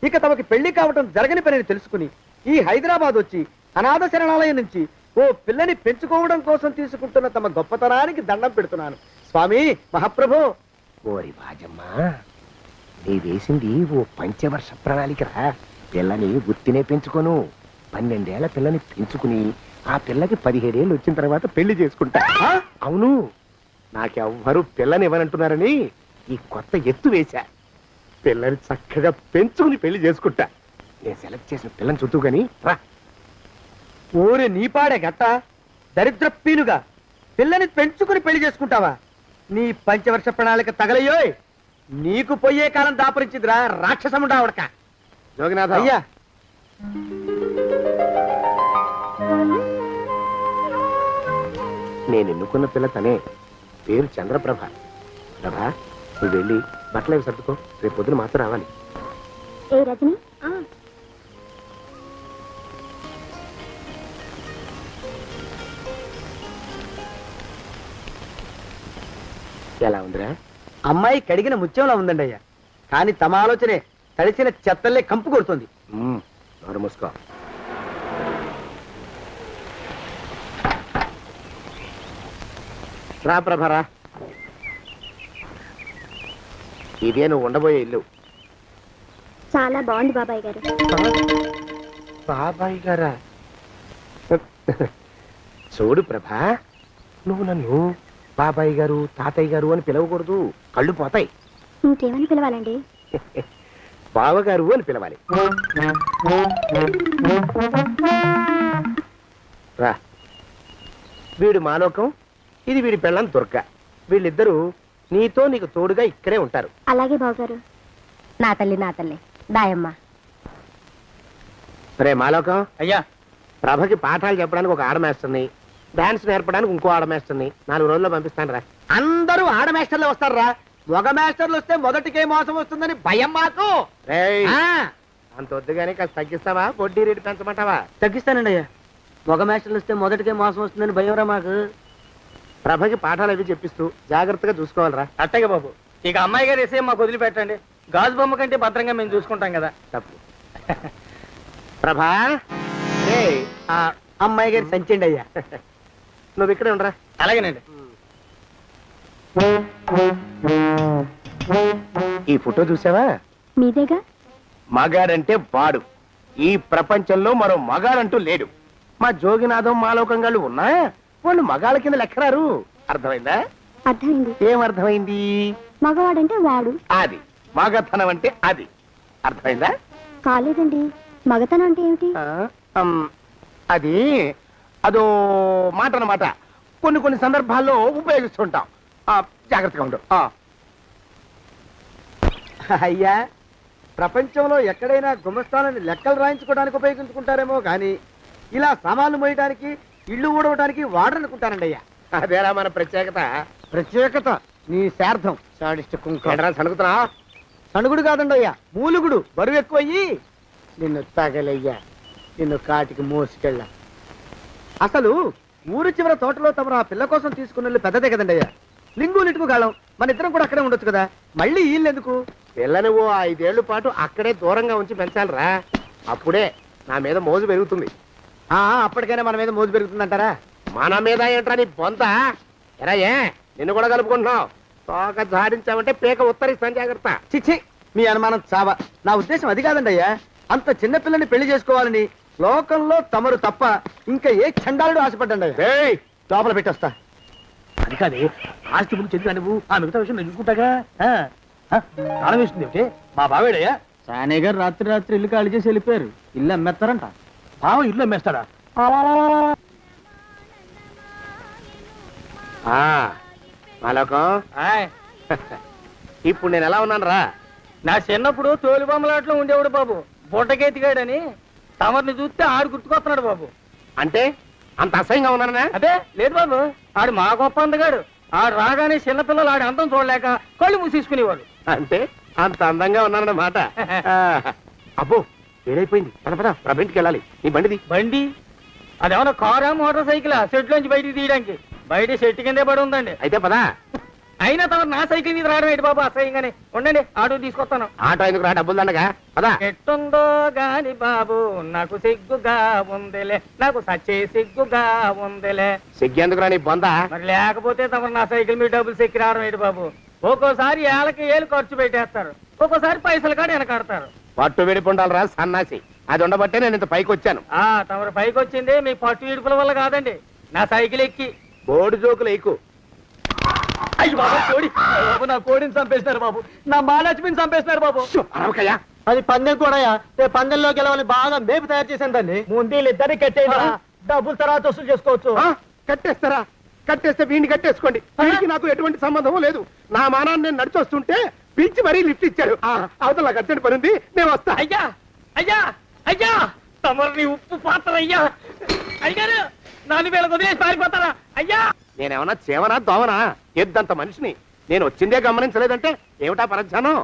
ఇక తమకి పెళ్లి కావటం జరగని పనిని తెలుసుకుని ఈ హైదరాబాద్ వచ్చి అనాథ శరణాలయం నుంచి ఓ పిల్లని పెంచుకోవడం కోసం తీసుకుంటున్న తమ గొప్పతనానికి దండం పెడుతున్నాను. స్వామి, మహాప్రభు. ఓరి బాజమ్మా, నీ వేసింది ఓ పంచవర్ష ప్రణాళికరా. పిల్లని గుర్తినే పెంచుకోను, 12 ఏళ్ల పిల్లని పెంచుకుని ఆ పిల్లకి 17 ఏళ్ళు వచ్చిన తర్వాత పెళ్లి చేసుకుంటా. అవును, నాకెవ్వరూ పిల్లని ఇవ్వనంటున్నారని ఈ కొత్త ఎత్తు వేశా. పిల్లని చక్కగా పెంచుకుని పెళ్లి చేసుకుంటా. నేను సెలెక్ట్ చేసిన పిల్లని చుట్టూ గాని రా. ఊరి నీపాడే గట్ట, దరిద్రపీనుగా పిల్లని పెంచుకుని పెళ్లి చేసుకుంటావా? నీ పంచవర్ష ప్రణాళిక తగలయ్యోయ్. నీకు పోయే కాలం దాపరించిందిరా రాక్షసముండావడక. జోగినాథ, అయ్యా, నేను ఎన్నుకున్న పిల్ల తనే, పేరు చంద్రప్రభ. ప్రభా, నువ్వు వెళ్ళి బట్టలు అవి సర్దుకో, రేపు పొద్దున మాత్రం రావాలి. ఏ రజని, ఎలా ఉందిరా? అమ్మాయి కడిగిన ముత్యంలా ఉందండి అయ్యా, కానీ తమ ఆలోచనే తడిసిన చెత్తల్లే కంపు కొడుతుంది. నోరు మూసుకో. రా ప్రభరా, ఇదే నువ్వు ఉండబోయే ఇల్లు. చాలా బాగుంది బాబాయ్ గారు. బాబాయ్ గారా? చూడు ప్రభా, నువ్వు నన్ను బాబాయ్ గారు, తాతయ్య గారు అని పిలవకూడదు, కళ్ళు పోతాయి. ఇంకేమని పిలవాలండి? బావగారు అని పిలవాలి. రా, వీడు మాలోకం, ఇది వీడి పెళ్ళం దుర్గ. వీళ్ళిద్దరూ నీతో నీకు తోడుగా ఇక్కడే ఉంటారు. అలాగే బావగారు. నా తల్లి దాయమ్మ. రే మాలోకం, అయ్యా, ప్రభకి పాఠాలు చెప్పడానికి ఒక ఆడమేస్తుంది, డాన్స్ నేర్పడానికి ఇంకో ఆడ మేస్టర్ని 4 రోజుల్లో పంపిస్తాను రా. అందరూ ఆడ మాస్టర్లు వస్తారా? మగ మాస్టర్లు వస్తే మొదటికే మోసం వస్తుందని భయం మాకు. రేయ్, ఆ, అంత వద్దు కానీ కాస్త తగ్గిస్తావా? వడ్డీ రేటు పెంచమంటావా? తగ్గిస్తానండి అయ్యా. మగ మాస్టర్లు వస్తే మొదటికే మోసం వస్తుందని భయంరా మాకు. ప్రభకి పాఠాలు అవి చెప్పిస్తూ జాగ్రత్తగా చూసుకోవాలిరా. అట్టగే బాబు, ఇక అమ్మాయి గారు వేసే మాకు వదిలిపెట్టండి. గాజు బొమ్మ కంటే భద్రంగా మేము చూసుకుంటాం కదా. తప్పు. ప్రభా, రేయ్, ఆ, అమ్మాయి గారి సంచండి అయ్యా. నువ్వు ఇక్కడే ఉండరా. అలాగేనండి. ఈ ఫోటో చూసావా? మీదేగా? మగాడంటే వాడు. ఈ ప్రపంచంలో మరో మగాడంటూ లేడు. మా జోగినాథం మాలోకంగాళ్ళు ఉన్నా వాళ్ళు మగాళ్ళ కింద లెక్కరారు. అర్థమైందా? అర్థమైంది. ఏం అర్థమైంది? మగవాడంటే వాడు. అది మగతనం అంటే అది. అర్థమైందా? కాలేదండి. మగతనం అంటే ఏమిటి? అది అదో మాట అన్నమాట. కొన్ని సందర్భాల్లో ఉపయోగిస్తుంటాం. జాగ్రత్తగా ఉండు. అయ్యా, ప్రపంచంలో ఎక్కడైనా గుమస్తాలని లెక్కలు రాయించుకోవడానికి ఉపయోగించుకుంటారేమో కానీ ఇలా సామాన్లు మోయడానికి, ఇల్లు ఊడవడానికి వాడరనుకుంటానండి అయ్యా. అదేరా మన ప్రత్యేకత. ప్రత్యేకత నీ శార్థం. సాడిస్ట్ కుంక. సనుగుతున్నా? సణుగుడు కాదండి అయ్యా, మూలుగుడు. బరువు ఎక్కువయ్యి నిన్ను తగలయ్యా, నిన్ను కాటికి మోసుకెళ్ళా. అసలు ఊరు చివర తోటలో తమరు ఆ పిల్ల కోసం తీసుకున్న పెద్దదే కదండి అయ్యా. లింగు లిటుకు గాలం. మన ఇద్దరం కూడా అక్కడే ఉండొచ్చు కదా. మళ్ళీ వీళ్ళు ఎందుకు? పిల్లని ఓ 5 ఏళ్ల పాటు అక్కడే దూరంగా ఉంచి పెంచాలిరా. అప్పుడే నా మీద మోజు పెరుగుతుంది. అప్పటికైనా మన మీద మోజు పెరుగుతుందంటారా? మన మీద ఏంట్రా నీ బొంత? ఎరా ఏ నిన్ను కూడా కలుపుకుంటున్నావు. తోక జాడించావంటే పీక ఉత్తరిస్తాను. జాగ్రత్త. చిచ్చి, మీ అనుమానం చావా. నా ఉద్దేశం అది కాదండి అయ్యా. అంత చిన్న పిల్లని పెళ్లి చేసుకోవాలని లోకంలో తమరు తప్ప ఇంకా ఏ చండాలుడు ఆశపడ్డండి అయ్యా. లోపల పెట్టొస్తా. అది కాదే, ఆస్తి ముందు చెందుతా నువ్వు. ఆ మిగతా విషయం నేను చూసుకుంటాగా. తాళం వేస్తుంది ఏమిటి? మా బావేడయ్యా. సానే గారు రాత్రి ఇల్లు ఖాళీ చేసి వెళ్ళిపోయారు. ఇల్లు అమ్మేస్తారంట. బావ ఇల్లు అమ్మేస్తాడా? మాలోకం, ఇప్పుడు నేను ఎలా ఉన్నాను రా? నా చిన్నప్పుడు తోలు బొమ్మలాట్లో ఉండేవాడు బాబు. బుట్టకెత్తిగాడని తమరిని చూస్తే ఆడు గుర్తుకొస్తున్నాడు బాబు. అంటే అంత అసహ్యంగా ఉన్నానా? అదే లేదు బాబు, ఆడు మా గొప్ప అందగాడు. ఆడు రాగానే చిన్నపిల్లలు ఆడి అందం చూడలేక కళ్ళు మూసేసుకునేవాడు. అంటే అంత అందంగా ఉన్నానన్నమాట. అబ్బో, ఏడైపోయింది. పద ప్రభంటికి వెళ్ళాలి. నీ బండిది. బండి అదేమన్నా కారా మోటార్ సైకిలా సెట్ లోంచి బయటికి తీయడానికి? బయట చెట్టు కిందే పడి ఉందండి. అయితే పదా. అయినా తమరు నా సైకిల్ మీద రావడం ఏంటి బాబు అసహ్యంగానే. ఉండండి, ఆటో తీసుకొస్తాను. ఆటో ఎందుకు రా? డబ్బులు దండగా. పదా. ఎట్టుందో గాని బాబు నాకు సిగ్గుగా ఉందిలే, నాకు సచ్చే సిగ్గుగా ఉందిలే. సిగ్గెందుకు రా నీ బొంద? మరి లేకపోతే తమరు నా సైకిల్ మీద డబ్బులు సెక్కి రావడం ఏంటి బాబు? ఒక్కోసారి ఏళ్ళకి ఏళ్ళు ఖర్చు పెట్టేస్తారు, ఒక్కోసారి పైసలు కాడ వెనకాడతారు. పట్టు విడిపుండాలరా సన్నాసి. అది ఉండబట్టే నేను ఇంత పైకి వచ్చాను. తమరు పైకి వచ్చింది మీ పట్టు ఇడుపుల వల్ల కాదండి, నా సైకిల్ ఎక్కి. బోర్డు జోకులు ఎక్కువ. అయ్యి బాబు, కోడి బాబు, నా కోడిని చంపేస్తున్నారు బాబు, నా మహాలక్ష్మిని చంపేస్తున్నారు బాబు. అరవకయ్యా. అది పందెం కూడా. పందెంలో గెలవని బాగా మేపు తయారు చేశాను దాన్ని. ముందు ఇద్దరిని కట్టేయరా, డబ్బులు తర్వాత వసూలు చేసుకోవచ్చు. కట్టేస్తారా? కట్టేస్తే వీడిని కట్టేసుకోండి. వీడికి నాకు ఎటువంటి సంబంధం లేదు. నా మానాన్ని నేను నడిచొస్తుంటే పిలిచి మరీ లిఫ్ట్ ఇచ్చాడు. అవతల నాకు అర్జెంట్ పని ఉంది, నేను వస్తా. అయ్యా అయ్యా అయ్యా, తమరిని ఉప్పు పాత్ర అయ్యా. అయ్యారు, 4 వేల వదిలేసి పారిపోతారా? అయ్యా, నేనేమన్నా చేవనా దోవనా? ఎద్దంత మనిషిని. నేను వచ్చిందే గమనించలేదంటే ఏమిటా పరధ్యానం?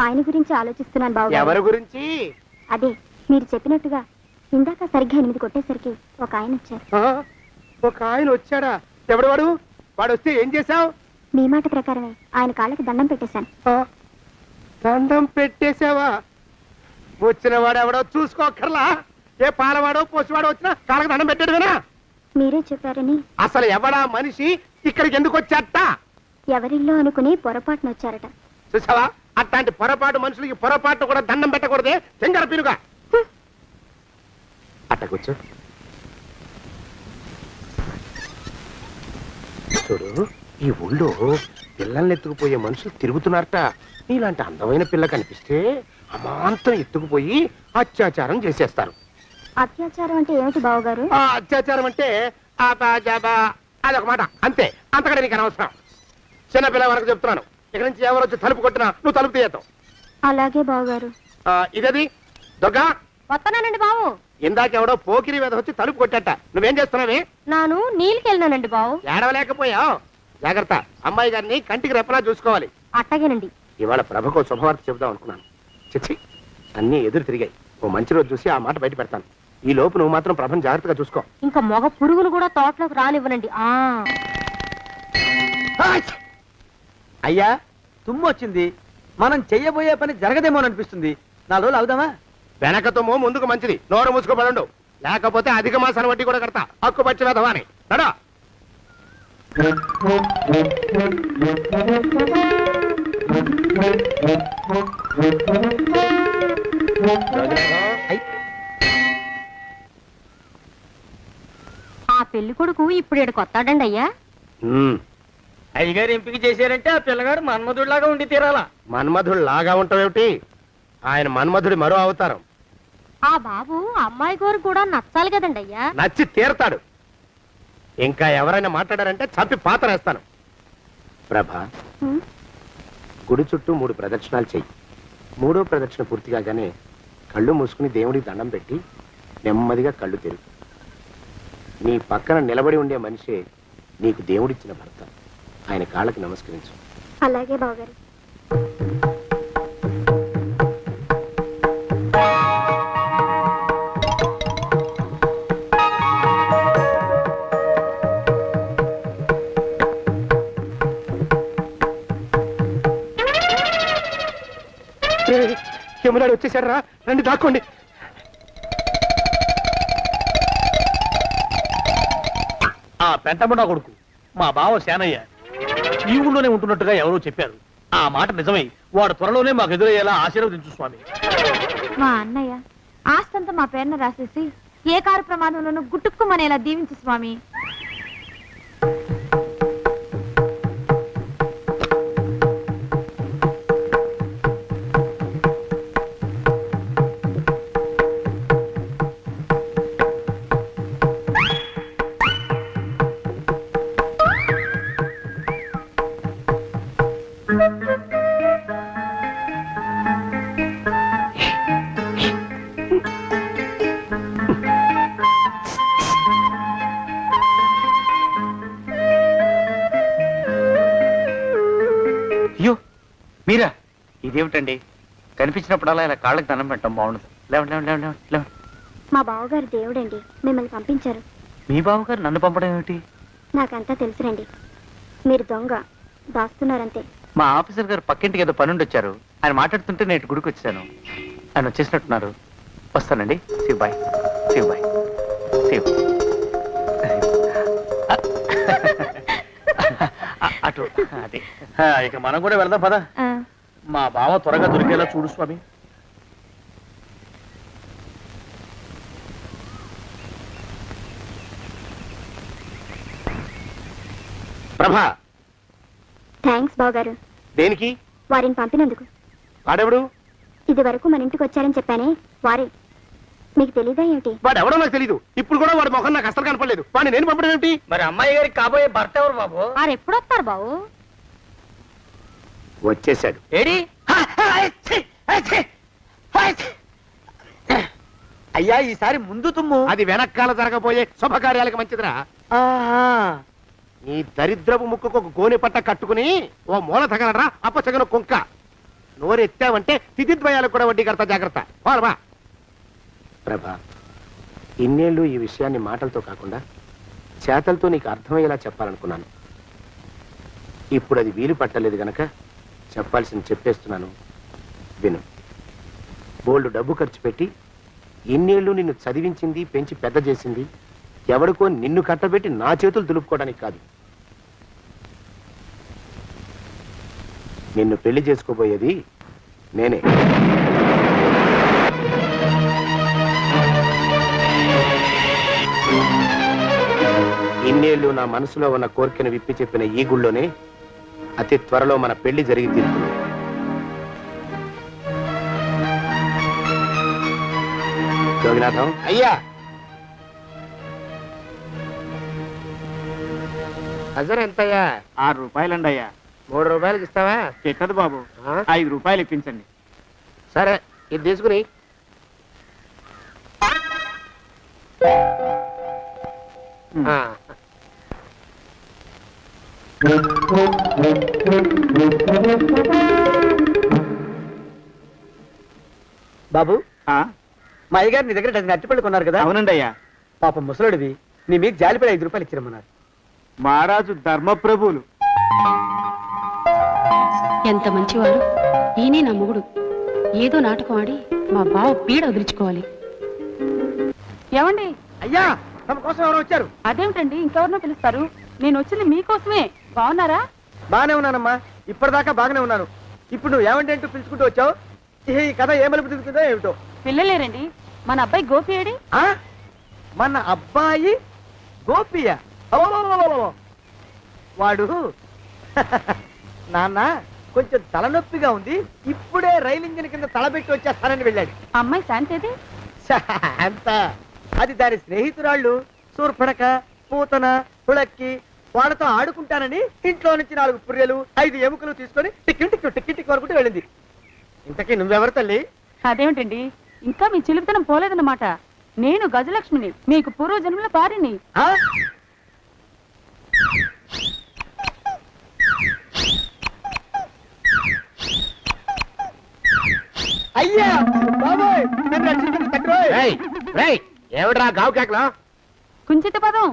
ఆయన గురించి ఆలోచిస్తున్నాను బాబు. ఎవరి గురించి? అదే మీరు చెప్పినట్టుగా ఇందాక సరిగ్గా 8 కొట్టేసరికి ఒక ఆయన వచ్చారు. ఒక ఆయన వచ్చాడా? ఎవడు వాడు? వాడు వస్తే ఏం చేశావు? మీ మాట ప్రకారమే ఆయన కాళ్ళకి దండం పెట్టేశాను. దండం పెట్టేశావా? వచ్చిన వాడు ఎవడో చూసుకోకర్లా. ఏ పాలవాడో పోసివాడో వచ్చినా కాళ్ళకి దండం పెట్టాడువేనా? మీరే చెప్పారని. అసలు ఎవడా మనిషి? ఇక్కడికి ఎందుకు వచ్చాట? ఎవరిల్లో అనుకుని పొరపాటున వచ్చారట. చూసావా, అట్లాంటి పొరపాటు మనుషులకి పొరపాటు కూడా దండం పెట్టకూడదే. చెంగర పిరుగా అట్టకొచ్చు. చూడు, ఈ ఊళ్ళో పిల్లల్ని ఎత్తుకుపోయే మనుషులు తిరుగుతున్నారట. నీలాంటి అందమైన పిల్ల కనిపిస్తే అమాంతం ఎత్తుకుపోయి అత్యాచారం చేసేస్తారు. అత్యాచారం అంటే ఏమిటి బావగారు? అత్యాచారం అంటే అదొక మాట అంతే. అంతకంటే నీకు అనవసరం. చిన్నపిల్ల వరకు చెప్తున్నాను. ఇక్కడ నుంచి ఎవరు వచ్చి తలుపు కొట్టినా నువ్వు తలుపు తీయతావు. అలాగే బావగారు. ఇదది దొంగ. వస్తున్నానండి బావు. ఇందాకెవడో పోకిరి మీద వచ్చి తలుపు కొట్టట నువ్వేం చేస్తున్నావే? నాను నీళ్ళకెళ్ళినానండి బావు. ఏడవలేకపోయావు. జాగ్రత్త, అమ్మాయి గారిని కంటికి రెప్పలా చూసుకోవాలి. అట్టగేనండి. ఇవాళ ప్రభకు శుభవార్త చెబుదాం అనుకున్నాను. చిచ్చి, అన్నీ ఎదురు తిరిగాయి. ఓ మంచి రోజు చూసి ఆ మాట బయట పెడతాను. ఈ లోపు నువ్వు మాత్రం ప్రభను జాగ్రత్తగా చూసుకో. ఇంకా మగ పురుగులు కూడా తోటలోకి రానివ్వనండి. అయ్యా, తుమ్ము వచ్చింది. మనం చెయ్యబోయే పని జరగదేమోననిపిస్తుంది. 4 రోజులు అవుదామా? వెనకతోమో ముందుకు మంచిది. నోరు మూసుకోబడండు, లేకపోతే అధిక మాసాల వడ్డీ కూడా కడతా. హక్కు పచ్చి వేధవాని నడా. ఆ పెళ్లి కొడుకు ఇప్పుడు ఇక్కడికి వస్తాడండి అయ్యా. అయ్యగారు ఎంపిక చేశారంటే ఆ పిల్లగాడు మన్మధుడిలాగా ఉండి తీరాలా. మన్మధుడు లాగా ఉంటావేమిటి? ఆయన మన్మధుడి మరో అవతారం. ఆ బాబు అమ్మాయి గారు కూడా నచ్చాలి కదండి అయ్యా. నచ్చి తీరతాడు. ఇంకా ఎవరైనా మాట్లాడారంటే చంపి పాతరేస్తాను. ప్రభా, గుడి చుట్టూ 3 ప్రదక్షిణాలు చెయ్యి. 3వ ప్రదక్షిణ పూర్తి కాగానే కళ్ళు మూసుకుని దేవుడికి దండం పెట్టి నెమ్మదిగా కళ్ళు తెరుగు. నీ పక్కన నిలబడి ఉండే మనిషే నీకు దేవుడిచ్చిన భర్త. ఆయన కాళ్ళకి నమస్కరించు. అలాగే బావగారు. యమునాడు వచ్చేసాడు రా, రండి దాక్కోండి. ఆ పెంటముడా కొడుకు మా బావ శానయ్య ఈ ఊళ్ళోనే ఉంటున్నట్టుగా ఎవరో చెప్పారు. ఆ మాట నిజమై వాడు త్వరలోనే మాకు ఎదురయ్యేలా ఆశీర్వదించు స్వామి. మా అన్నయ్య ఆస్తంతా మా పేరున రాసేసి ఏ కారు ప్రమాదంలోనూ గుట్టుక్కుమనేలా దీవించు స్వామి. అయ్యో మీరా? ఇదేమిటండి, కనిపించినప్పుడల్లా ఇలా కాళ్ళకి దండం పెట్టడం బాగుండదు. లేవండి లేవండి లేవండి లేవండి. మా బావగారు దేవుడండి, మిమ్మల్ని పంపించారు. మీ బావగారు నన్ను పంపడం ఏమిటి? నాకంతా తెలుసురండి. మీరు దొంగ దాస్తున్నారంతే. మా ఆఫీసర్ గారు పక్కింటికి ఏదో పనుండి వచ్చారు. ఆయన మాట్లాడుతుంటే నేను గుడికి వచ్చాను. ఆయన వచ్చేసినట్టున్నారు. వస్తానండి. Shiv bye, Shiv bye, Shiv. అటు అదే. ఇక మనం కూడా వెళ్దాం పద. మా బావ త్వరగా దొరికేలా చూడు స్వామి. ప్రభా, థ్యాంక్స్ బావగారు. దేనికి? వారిని పంపినందుకు. వాడెవడు? ఇది వరకు మన ఇంటికి వచ్చారని చెప్పానే వారే. మీకు తెలీదా ఏమిటి? వాడెవడో నాకు తెలీదు. ఇప్పుడు కూడా వాడి మొహం నాకు అసలు కనపడలేదు. వాడిని నేను పంపడం ఏమిటి? మరి అమ్మాయి గారికి కాబోయే భర్త ఎవరు బాబు? వారు ఎప్పుడు వస్తారు బావు? వచ్చేసాడు. ఏడి? అయ్యా, ఈసారి ముందు తుమ్ము. అది వెనకాల జరగబోయే శుభకార్యాలకు మంచిదిరా. నీ దరిద్రపు ముక్కుకు ఒక గోనె పట్ట కట్టుకుని ఓ మూల తగలరా అప్పచగన కుంక. నోరెత్తావంటే తిథిద్వయాలకు కూడా వడ్డీ కడతా. జాగ్రత్త. వారమా ప్రభా, ఇన్నేళ్ళు ఈ విషయాన్ని మాటలతో కాకుండా చేతలతో నీకు అర్థమయ్యేలా చెప్పాలనుకున్నాను. ఇప్పుడు అది వీలు పట్టలేదు గనక చెప్పాల్సింది చెప్పేస్తున్నాను. విను. బోల్డు డబ్బు ఖర్చు పెట్టి ఇన్నేళ్ళు నిన్ను చదివించింది, పెంచి పెద్ద చేసింది ఎవడికో నిన్ను కట్టబెట్టి నా చేతులు దులుపుకోవడానికి కాదు. నిన్ను పెళ్లి చేసుకోబోయేది నేనే. ఇన్నేళ్ళు నా మనసులో ఉన్న కోరికను విప్పి చెప్పిన ఈ గుళ్ళోనే అతి త్వరలో మన పెళ్లి జరిగి తీరుతుంది. జోగినాథం అయ్యా, హజర్ ఎంతయ్యా? 6 రూపాయలండి అయ్యా. 3 రూపాయలకి ఇస్తావా? చెక్కదు బాబు, 5 రూపాయలు ఇప్పించండి. సరే, ఇది తీసుకుని ఆ. బాబు మా అయ్యగారు నీ దగ్గర డజన్ అరటిపళ్ళు కొన్నారు కదా? అవునండి అయ్యా. పాపం ముసలుడివి, నీ మీకు జాలిపడి 5 రూపాయలు ఇచ్చిరమ్మన్నారు. మహారాజు ధర్మప్రభువులు. ఎంత మంచివారు. ఈయనే నా మొగుడు. ఏదో నాటకం ఆడి మా బావ పీడ వదిలించుకోవాలి. ఏమండి? అయ్యా, తమ కోసం ఎవరు వచ్చారు? అదేమిటండి, ఇంకెవరినో పిలుస్తారు? నేను వచ్చింది మీకోసమే. బాగున్నారా? బాగానే ఉన్నానమ్మా, ఇప్పటిదాకా బాగానే ఉన్నాను. ఇప్పుడు నువ్వు ఏమంటే అంటూ పిలుచుకుంటూ వచ్చావు. ఈ కథ ఏ మలుపు తిరుగుతుందో ఏమిటో. పిల్లలేరండి. మన అబ్బాయి గోపి ఏడి? ఆ? మన అబ్బాయి గోపియ? అవ్వవ్వవ్వవ్వవ్వ. వాడు నాన్న కొంచెం తలనొప్పిగా ఉంది, ఇప్పుడే రైలు ఇంజిన్ కింద తలబెట్టి వచ్చేస్తానని వెళ్ళాడు. అమ్మాయి శాంతేది? అంత అది దాని స్నేహితురాళ్ళు సూర్పడక, పూతన, పుళక్కి వాళ్ళతో ఆడుకుంటానని ఇంట్లో నుంచి 4 పుర్రెలు 5 ఎముకలు తీసుకొని టిక్కి టిక్కి టిక్కి టిక్కి వరకు వెళ్ళింది. ఇంతకీ నువ్వెవరు తల్లి? అదేమిటండి, ఇంకా మీ చిలుపుతనం పోలేదన్నమాట. నేను గజలక్ష్మిని, మీకు పూర్వజన్మల భార్యని. ఆ? అయ్యా బాబోయ్, నన్ను రక్షించండి తండ్రోయ్. రేయ్, రేయ్, ఏమిట్రా గావు కేకలో? కుంచిత పదం.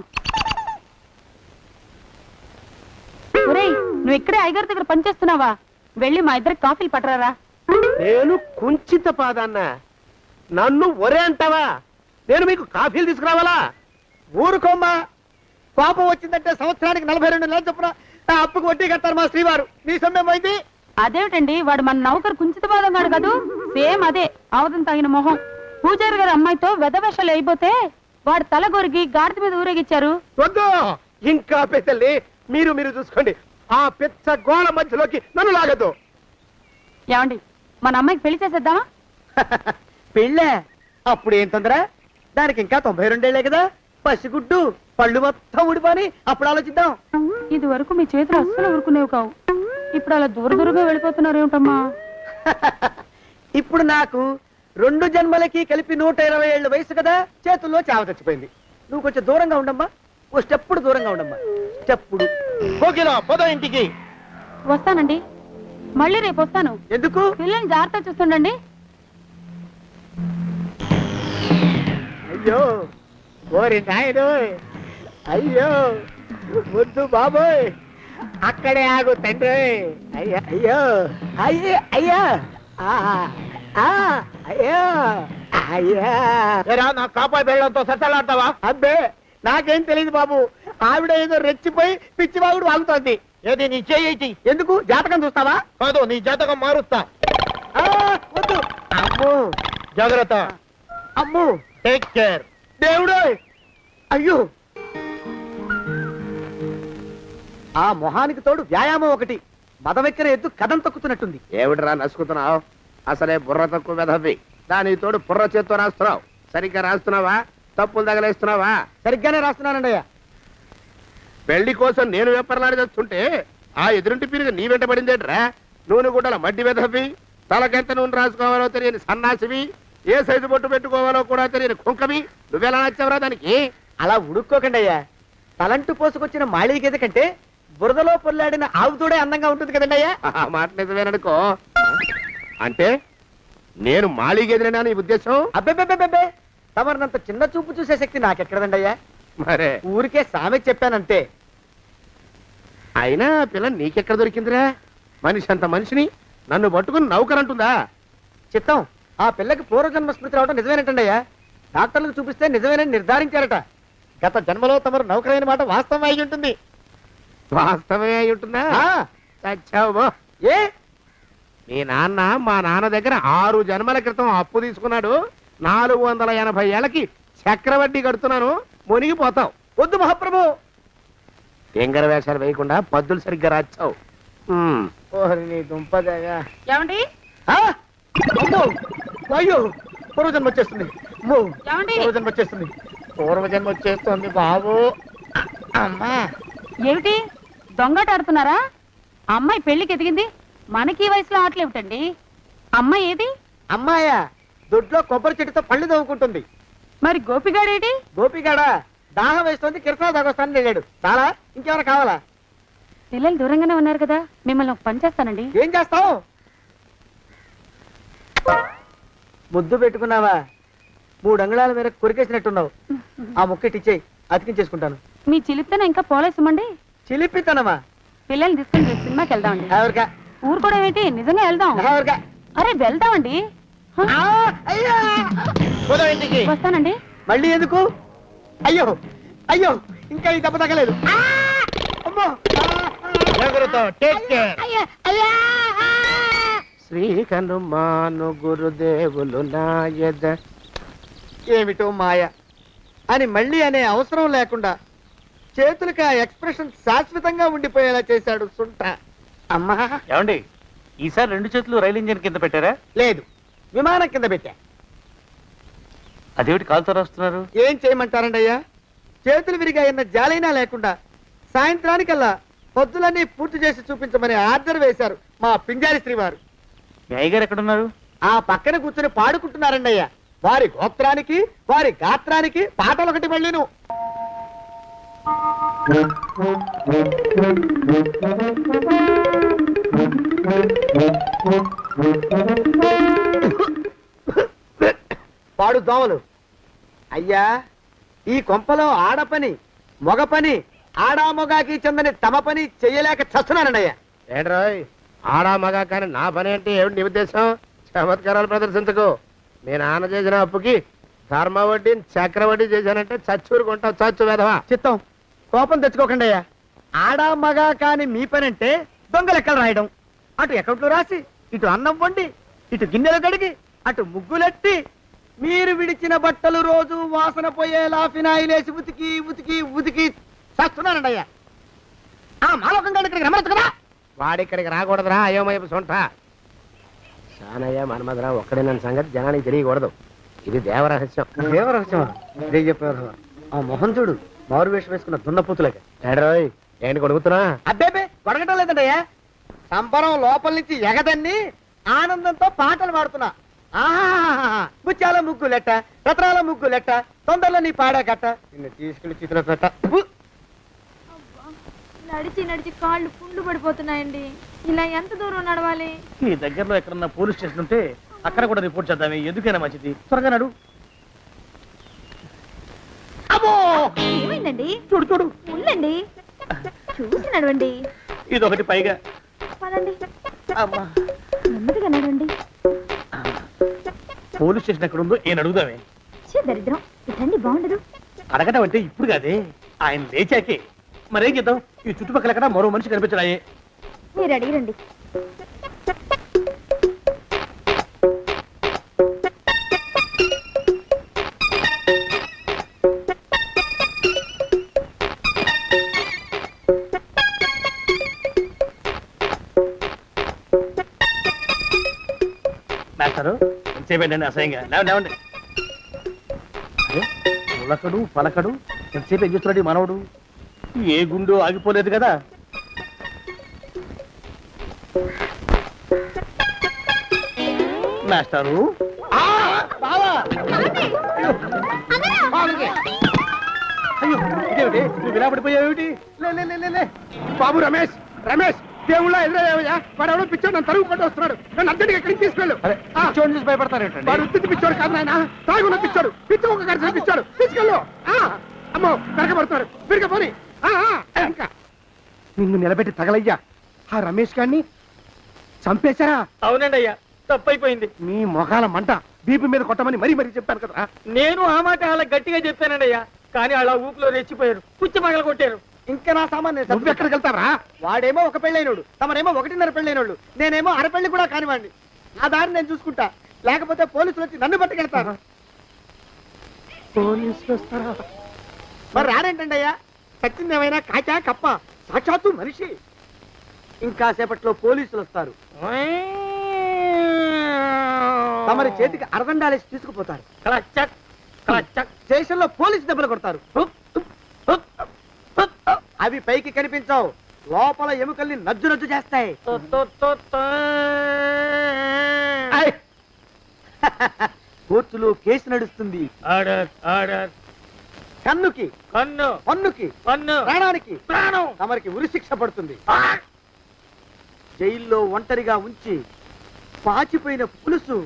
ఒరేయ్, నువ్వు ఇక్కడే అయ్యగారి దగ్గర పనిచేస్తున్నావా? వెళ్ళి మా ఇద్దరికి కాఫీలు పట్టరారా. నేను కుంచిత పాదాన్న, నన్ను ఒరే అంటావా? నేను మీకు కాఫీలు తీసుకురావాలా? ఊరుకోమ్మా, కోపం వచ్చిందంటే సంవత్సరానికి 42 నెలలు చొప్పున ఆ అప్పుకు వడ్డీ కట్టారు మా శ్రీవారు. నీ సొమ్మేం పోయింది? అదేమిటండి, వాడు మన నౌకరు కుంచిత పాదం గాడు కదూ. సేమ్ అదే, అవధం తగిన మొహం. పూజారి గారి అమ్మాయితో వెధవేషాలు అయిపోతే వాడు తల గొరిగి గాడిద మీద ఊరేగిచ్చారు. వద్దు, ఇంకా పెద్దల్ని మీరు చూసుకోండి. ఆ పెద్ద గోళ మధ్యలోకి నన్ను లాగద్దు. ఏమండి, మన అమ్మాయికి పెళ్లి చేసేద్దామా? పెళ్ళే? అప్పుడు ఏం తొందర? దానికి ఇంకా 92 ఏళ్లే కదా. పసిగుడ్డు పళ్ళు మొత్తం ఊడిపోని అప్పుడు ఆలోచిద్దాం. ఇది వరకు మీ చేతులు అస్సలు ఊరుకునేవి కావు. ఇప్పుడు అలా దూరంగా వెళ్ళిపోతున్నారు ఏమిటమ్మా? ఇప్పుడు నాకు 2 జన్మలకి కలిపి 120 ఏళ్ళ వయసు కదా, చేతుల్లో చావ చచ్చిపోయింది. నువ్వు కొంచెం దూరంగా ఉండమ్మా, ఓ స్టెప్పుడు దూరంగా ఉండమ్మా. స్టెప్పుడు కోకిలో పోదా ఇంటికి. వస్తానండి, మళ్ళీ రేపు వస్తాను. ఎందుకు? పిల్లల్ని జాగ్రత్త చూస్తుండండి. అయ్యో ఓరి నాయుడు, అయ్యో ముద్దు బాబోయ్, అక్కడే ఆగు తండ్రి. అయ్యా అయ్యో అయ్యో అయ్యా అయ్యో అయ్యా. నా కాపాయి బెళ్ళంతో సత్తలాడతావా? అబ్బే, నాకేం తెలియదు బాబు. ఆవిడ ఏదో రెచ్చిపోయి పిచ్చివాగుడు వాగుతోంది. ఏది నీ చేయి? ఎందుకు? జాతకం చూస్తావా? కాదు, నీ జాతకం మారుస్తా. వద్దు. అమ్మో, జాగ్రత్త. అమ్మో, టేక్ కేర్. దేవుడు. అయ్యో, ఆ మొహానికి తోడు వ్యాయామం ఒకటి. మదవెక్కిన ఎద్దు కథం తొక్కుతున్నట్టుంది. ఏమిటిరా నసుకుతున్నావు? అసలే బుర్ర తక్కువ వెధవి. దాని తోడు బుర్ర చేత్తో రాస్తున్నావు. సరిగ్గా రాస్తున్నావా? తప్పులు తగలేస్తున్నావా? సరిగ్గానే రాస్తున్నానండి అయ్యా. పెళ్లి కోసం నేను వెప్పర్లాడి చేస్తుంటే ఆ ఎదురింటి పీరుగా నీ వెంట పడిందేట్రా? నూనె గుడ్డల మడ్డి వెధవి, తలకెంత నూనె రాసుకోవాలో తెలియని సన్నాసివి, ఏ సైజు బొట్టు పెట్టుకోవాలో కూడా తెలియని కుంకవి. నువ్వెలా నచ్చావురా దానికి? అలా ఉడుక్కోకండి అయ్యా. తలంటు పోసుకొచ్చిన మాళీ గేదె కంటే బురదలో పొల్లాడిన ఆవుతోడే అందంగా ఉంటుంది కదండి అయ్యా. ఆ మాట నిజమేననుకో. అంటే నేను మాళీగేదినా నీ ఉద్దేశం? అబ్బెబ్బెబ్బెబ్బే, తమరినంత చిన్న చూపు చూసే శక్తి నాకెక్కడదండి అయ్యా. మరే ఊరికే సామె చెప్పానంతే. అయినా పిల్ల నీకెక్కడ దొరికిందిరా? మనిషి అంత మనిషిని నన్ను పట్టుకుని నౌకరంటుందా? చిత్తం, ఆ పిల్లకి పూర్వజన్మ స్మృతి రావడం నిజమేనటండి అయ్యా. డాక్టర్లకు చూపిస్తే నిజమేనని నిర్ధారించారట. గత జన్మలో తమరు నౌకరైన మాట వాస్తవం అయి ఉంటుంది. వాస్తవమే అయి ఉంటుందా? చచ్చావు. ఏ? మీ నాన్న మా నాన్న దగ్గర 6 జన్మల క్రితం అప్పు తీసుకున్నాడు. 480 ఏళ్ళకి చక్రవడ్డీ కడుతున్నాను. మునిగిపోతావు. వద్దు మహాప్రభు. ఎంగర వేషాలు వేయకుండా పద్దులు సరిగ్గా రాచావు. ఓహరి నీ దుంపదగా. ఏమండి? అమ్మో, అయ్యో, పూర్వజన్మ వచ్చేస్తుంది. అమ్మో, ఏమండి? పూర్వజన్మ వచ్చేస్తుంది. పూర్వజన్మ వచ్చేస్తుంది బాబు. అమ్మా, ఏమిటి దొంగట ఆడుతున్నారా? అమ్మాయి పెళ్లికి ఎదిగింది, మనకి ఈ వయసులో ఆటలేమిటండి? అమ్మాయి ఏది? అమ్మాయా? దొడ్లో కొబ్బరి చెట్టుతో పళ్ళు తవ్వుకుంటుంది. మరి గోపిగాడేటి? గోపిగాడా? దాహం వేస్తుంది కిరసా తాగొస్తానని వెళ్ళాడు. చాలా ఇంకేమైనా కావాలా? పిల్లలు దూరంగానే ఉన్నారు కదా, మిమ్మల్ని ఒక పని చేస్తానండి. ఏం చేస్తావు? ముద్దు పెట్టుకున్నావా? 3 అంగుళాల మేర కొరికేసినట్టున్నావు. ఆ ముక్కటిచ్చేయి, అతికించేసుకుంటాను. మీ చిలిపితేనే ఇంకా పోలేసమండి. చిలిపితనమా? పిల్లల్ని తీసుకుని రేపు సినిమాకి వెళ్దామండి. ఎవరికా? ఊరు కూడా ఏంటి, నిజంగా వెళ్దాం. ఎవరికా? అరే వెళ్దామండి. హ? అయ్యా! పోదాం ఇంటికి. వస్తానండి. మళ్ళీ ఎందుకు? అయ్యో అయ్యో, ఇంకా ఈ దెబ్బ తగ్గలేదు. అమ్మో! శ్రీ హనుమాను గురుదేవులు నాయద. ఏమిటో మాయ అని మళ్ళీ అనే అవసరం లేకుండా చేతులకి ఆ ఎక్స్ప్రెషన్ శాశ్వతంగా ఉండిపోయేలా చేశాడు సుంట. అమ్మా! ఏమండి ఈసారి 2 చేతులు రైలు ఇంజిన్ కింద పెట్టారా? లేదు, విమానం కింద పెట్టా. అదేమిటి కాలుతో రాస్తున్నారు? ఏం చేయమంటారండి అయ్యా? చేతులు విరిగాయన్న జాలైనా లేకుండా సాయంత్రానికల్లా పొద్దులన్నీ పూర్తి చేసి చూపించమని ఆర్డర్ వేశారు మా పింజారి శ్రీవారు. మీ అయ్యగారు ఎక్కడున్నారు? ఆ పక్కన కూర్చొని పాడుకుంటున్నారండి అయ్యా. వారి గోత్రానికి వారి గాత్రానికి పాటలు ఒకటి మళ్ళీను. పాడు దోమలు. అయ్యా, ఈ కొంపలో ఆడపని మొగ పని ఆడా మొగాకి చెందని తమ పని చెయ్యలేక చస్తున్నానండి అయ్యా. ఏంట్రాయ్ ఆడా మగా కానీ నా పని అంటే ఏమిటి నీ ఉద్దేశం? చమత్కారాలు ప్రదర్శించకు. మీ నాన్న చేసిన అప్పుకి ధర్మ వడ్డీ చక్ర వడ్డీ చేశానంటే చచ్చూరుకుంటావు. చచ్చు వెధవా. చిత్తం, కోపం తెచ్చుకోకండి అయ్యా. ఆడా మగా కాని మీ పని అంటే దొంగ లెక్కలు రాయడం. అటు అకౌంట్లో రాసి, ఇటు అన్నం వండి, ఇటు గిన్నెలు కడిగి, అటు ముగ్గులెట్టి, మీరు విడిచిన బట్టలు రోజు వాసన పోయేలా ఫినాయిలేసి ఉతికి ఉతికి ఉతికి చేస్తున్నానండి అయ్యా. ఆ మాలోకం గారి ఇక్కడికి రమ్మచ్చు కదా. వాడిక్కడికి రాకూడదురా అయోమయపు సొంట. శానయ్య మన్మధరా ఒక్కడే నన్ను సంగతి జనానికి తెలియకూడదు. ఇది దేవరహస్యం. దేవరహస్యం ఇదే చెప్పారు. ఆ మొహం చూడు, మారు వేషం వేసుకున్న దున్నపూతులకి. ఏడ్రోయ్ ఏంటి కొడుకుతున్నా? అబ్బేబే కొడగటం లేదండి అయ్యా. సంబరం లోపల నుంచి ఎగదన్ని ఆనందంతో పాటలు పాడుతున్నా. ఆహా, ముత్యాల ముగ్గులెట్ట, రత్నాల ముగ్గులెట్ట, తొందరలో నీ పాడా కట్ట, నిన్ను తీసుకెళ్లి చిత్ర పెట్ట. నడిచి నడిచి కాళ్ళు పుండ్లు పడిపోతున్నాయండి. ఇలా ఎంత దూరం నడవాలి? ఈ దగ్గరలో ఎక్కడన్నా పోలీస్ స్టేషన్ ఉంటే అక్కడ కూడా రిపోర్ట్ చేద్దామే, ఎందుకైనా మంచిది. త్వరగా నడు. అమ్మో! ఏమైందండి? చూడు చూడు, ఉండండి, చూసి నడవండి. ఇదొకటి పైగా. పదండి, అమ్మా, నెమ్మదిగా నడవండి. పోలీస్ స్టేషన్ ఎక్కడ ఉందో ఏం అడుగుదామే. దరిద్రం, ఇటండి బాగుండదు. అడగటం అంటే ఇప్పుడు కాదే, ఆయన లేచాకే. మరేం చేద్దాం, ఈ చుట్టుపక్కల ఎక్కడ మరో మనిషి కనిపించడాయే. మీరు అడిగిరండి. మాస్టారు ఎంతసేపేంటండి అసహ్యంగా? లేవండి. అరే పులకడు పలకడు, ఎంతసేపు ఏం చేస్తున్నాడు ఈ మనవడు? ఏ గుండు ఆగిపోలేదు కదా. మాస్టారు అయ్యో ఇదేమిటి, నువ్వు ఇలా పడిపోయావేమిటి? లే. బాబు రమేష్, రమేష్ దేవుళ్ళ ఎదురయ్యా. వాడు ఎవడో పిచ్చోడు నన్ను తరుగు పట్టి వస్తున్నాడు. నన్ను అద్దెకి ఎక్కడికి తీసుకెళ్ళు. పిచ్చోడిని చూసి భయపడతారేంటండి? వాడు ఉత్తి పిచ్చోడు కాదు నాయన, తాగున్న పిచ్చోడు. పిచ్చి ఒక కలిసి పిచ్చాడు. తీసుకెళ్ళు. అమ్మో వెనకబడుతున్నాడు. తిరిగి పోని. ఇంకా నిన్ను నిలబెట్టి తగలయ్యా. ఆ రమేష్ గారిని చంపేశారా? అవునండి అయ్యా, తప్పైపోయింది. నీ మొఖాల మంట బీపీ మీద కొట్టమని మరీ చెప్పాను కదా. నేను ఆ మాట అలా గట్టిగా చెప్పానండి అయ్యా, కానీ అలా ఊపిలో రెచ్చిపోయారు, పుచ్చి పగల కొట్టారు. ఇంకా నా సామాన్ నువ్వు ఎక్కడికి వెళ్తావరా? వాడేమో ఒక పెళ్ళైనోడు, తమరేమో 1.5 పెళ్ళైనోళ్ళు, నేనేమో అరపెళ్ళి కూడా కానివ్వండి. ఆ దారి నేను చూసుకుంటా, లేకపోతే పోలీసులు వచ్చి నన్ను పట్టుకెళ్తారు. పోలీసులు వస్తారా? మరి రారేంటండి అయ్యా? సచ్చింది ఏమైనా కాచా కప్ప, సాక్షాత్తు మనిషి. ఇంకా సేపట్లో పోలీసులు వస్తారు, తమరి చేతికి అరదండాలేసి తీసుకుపోతారు. స్టేషన్ లో పోలీసు దెబ్బలు కొడతారు. అవి పైకి కనిపించవు, లోపల ఎముకల్ని నజ్జు నజ్జు చేస్తాయి. కోర్టులో కేసు నడుస్తుంది. Order order. కన్నుకి, కన్ను, పన్నుకి, కన్ను, ప్రాణానికి ప్రాణం. తమరికి ఉరిశిక్ష పడుతుంది. జైల్లో ఒంటరిగా ఉంచి పాచిపోయిన పులుసు,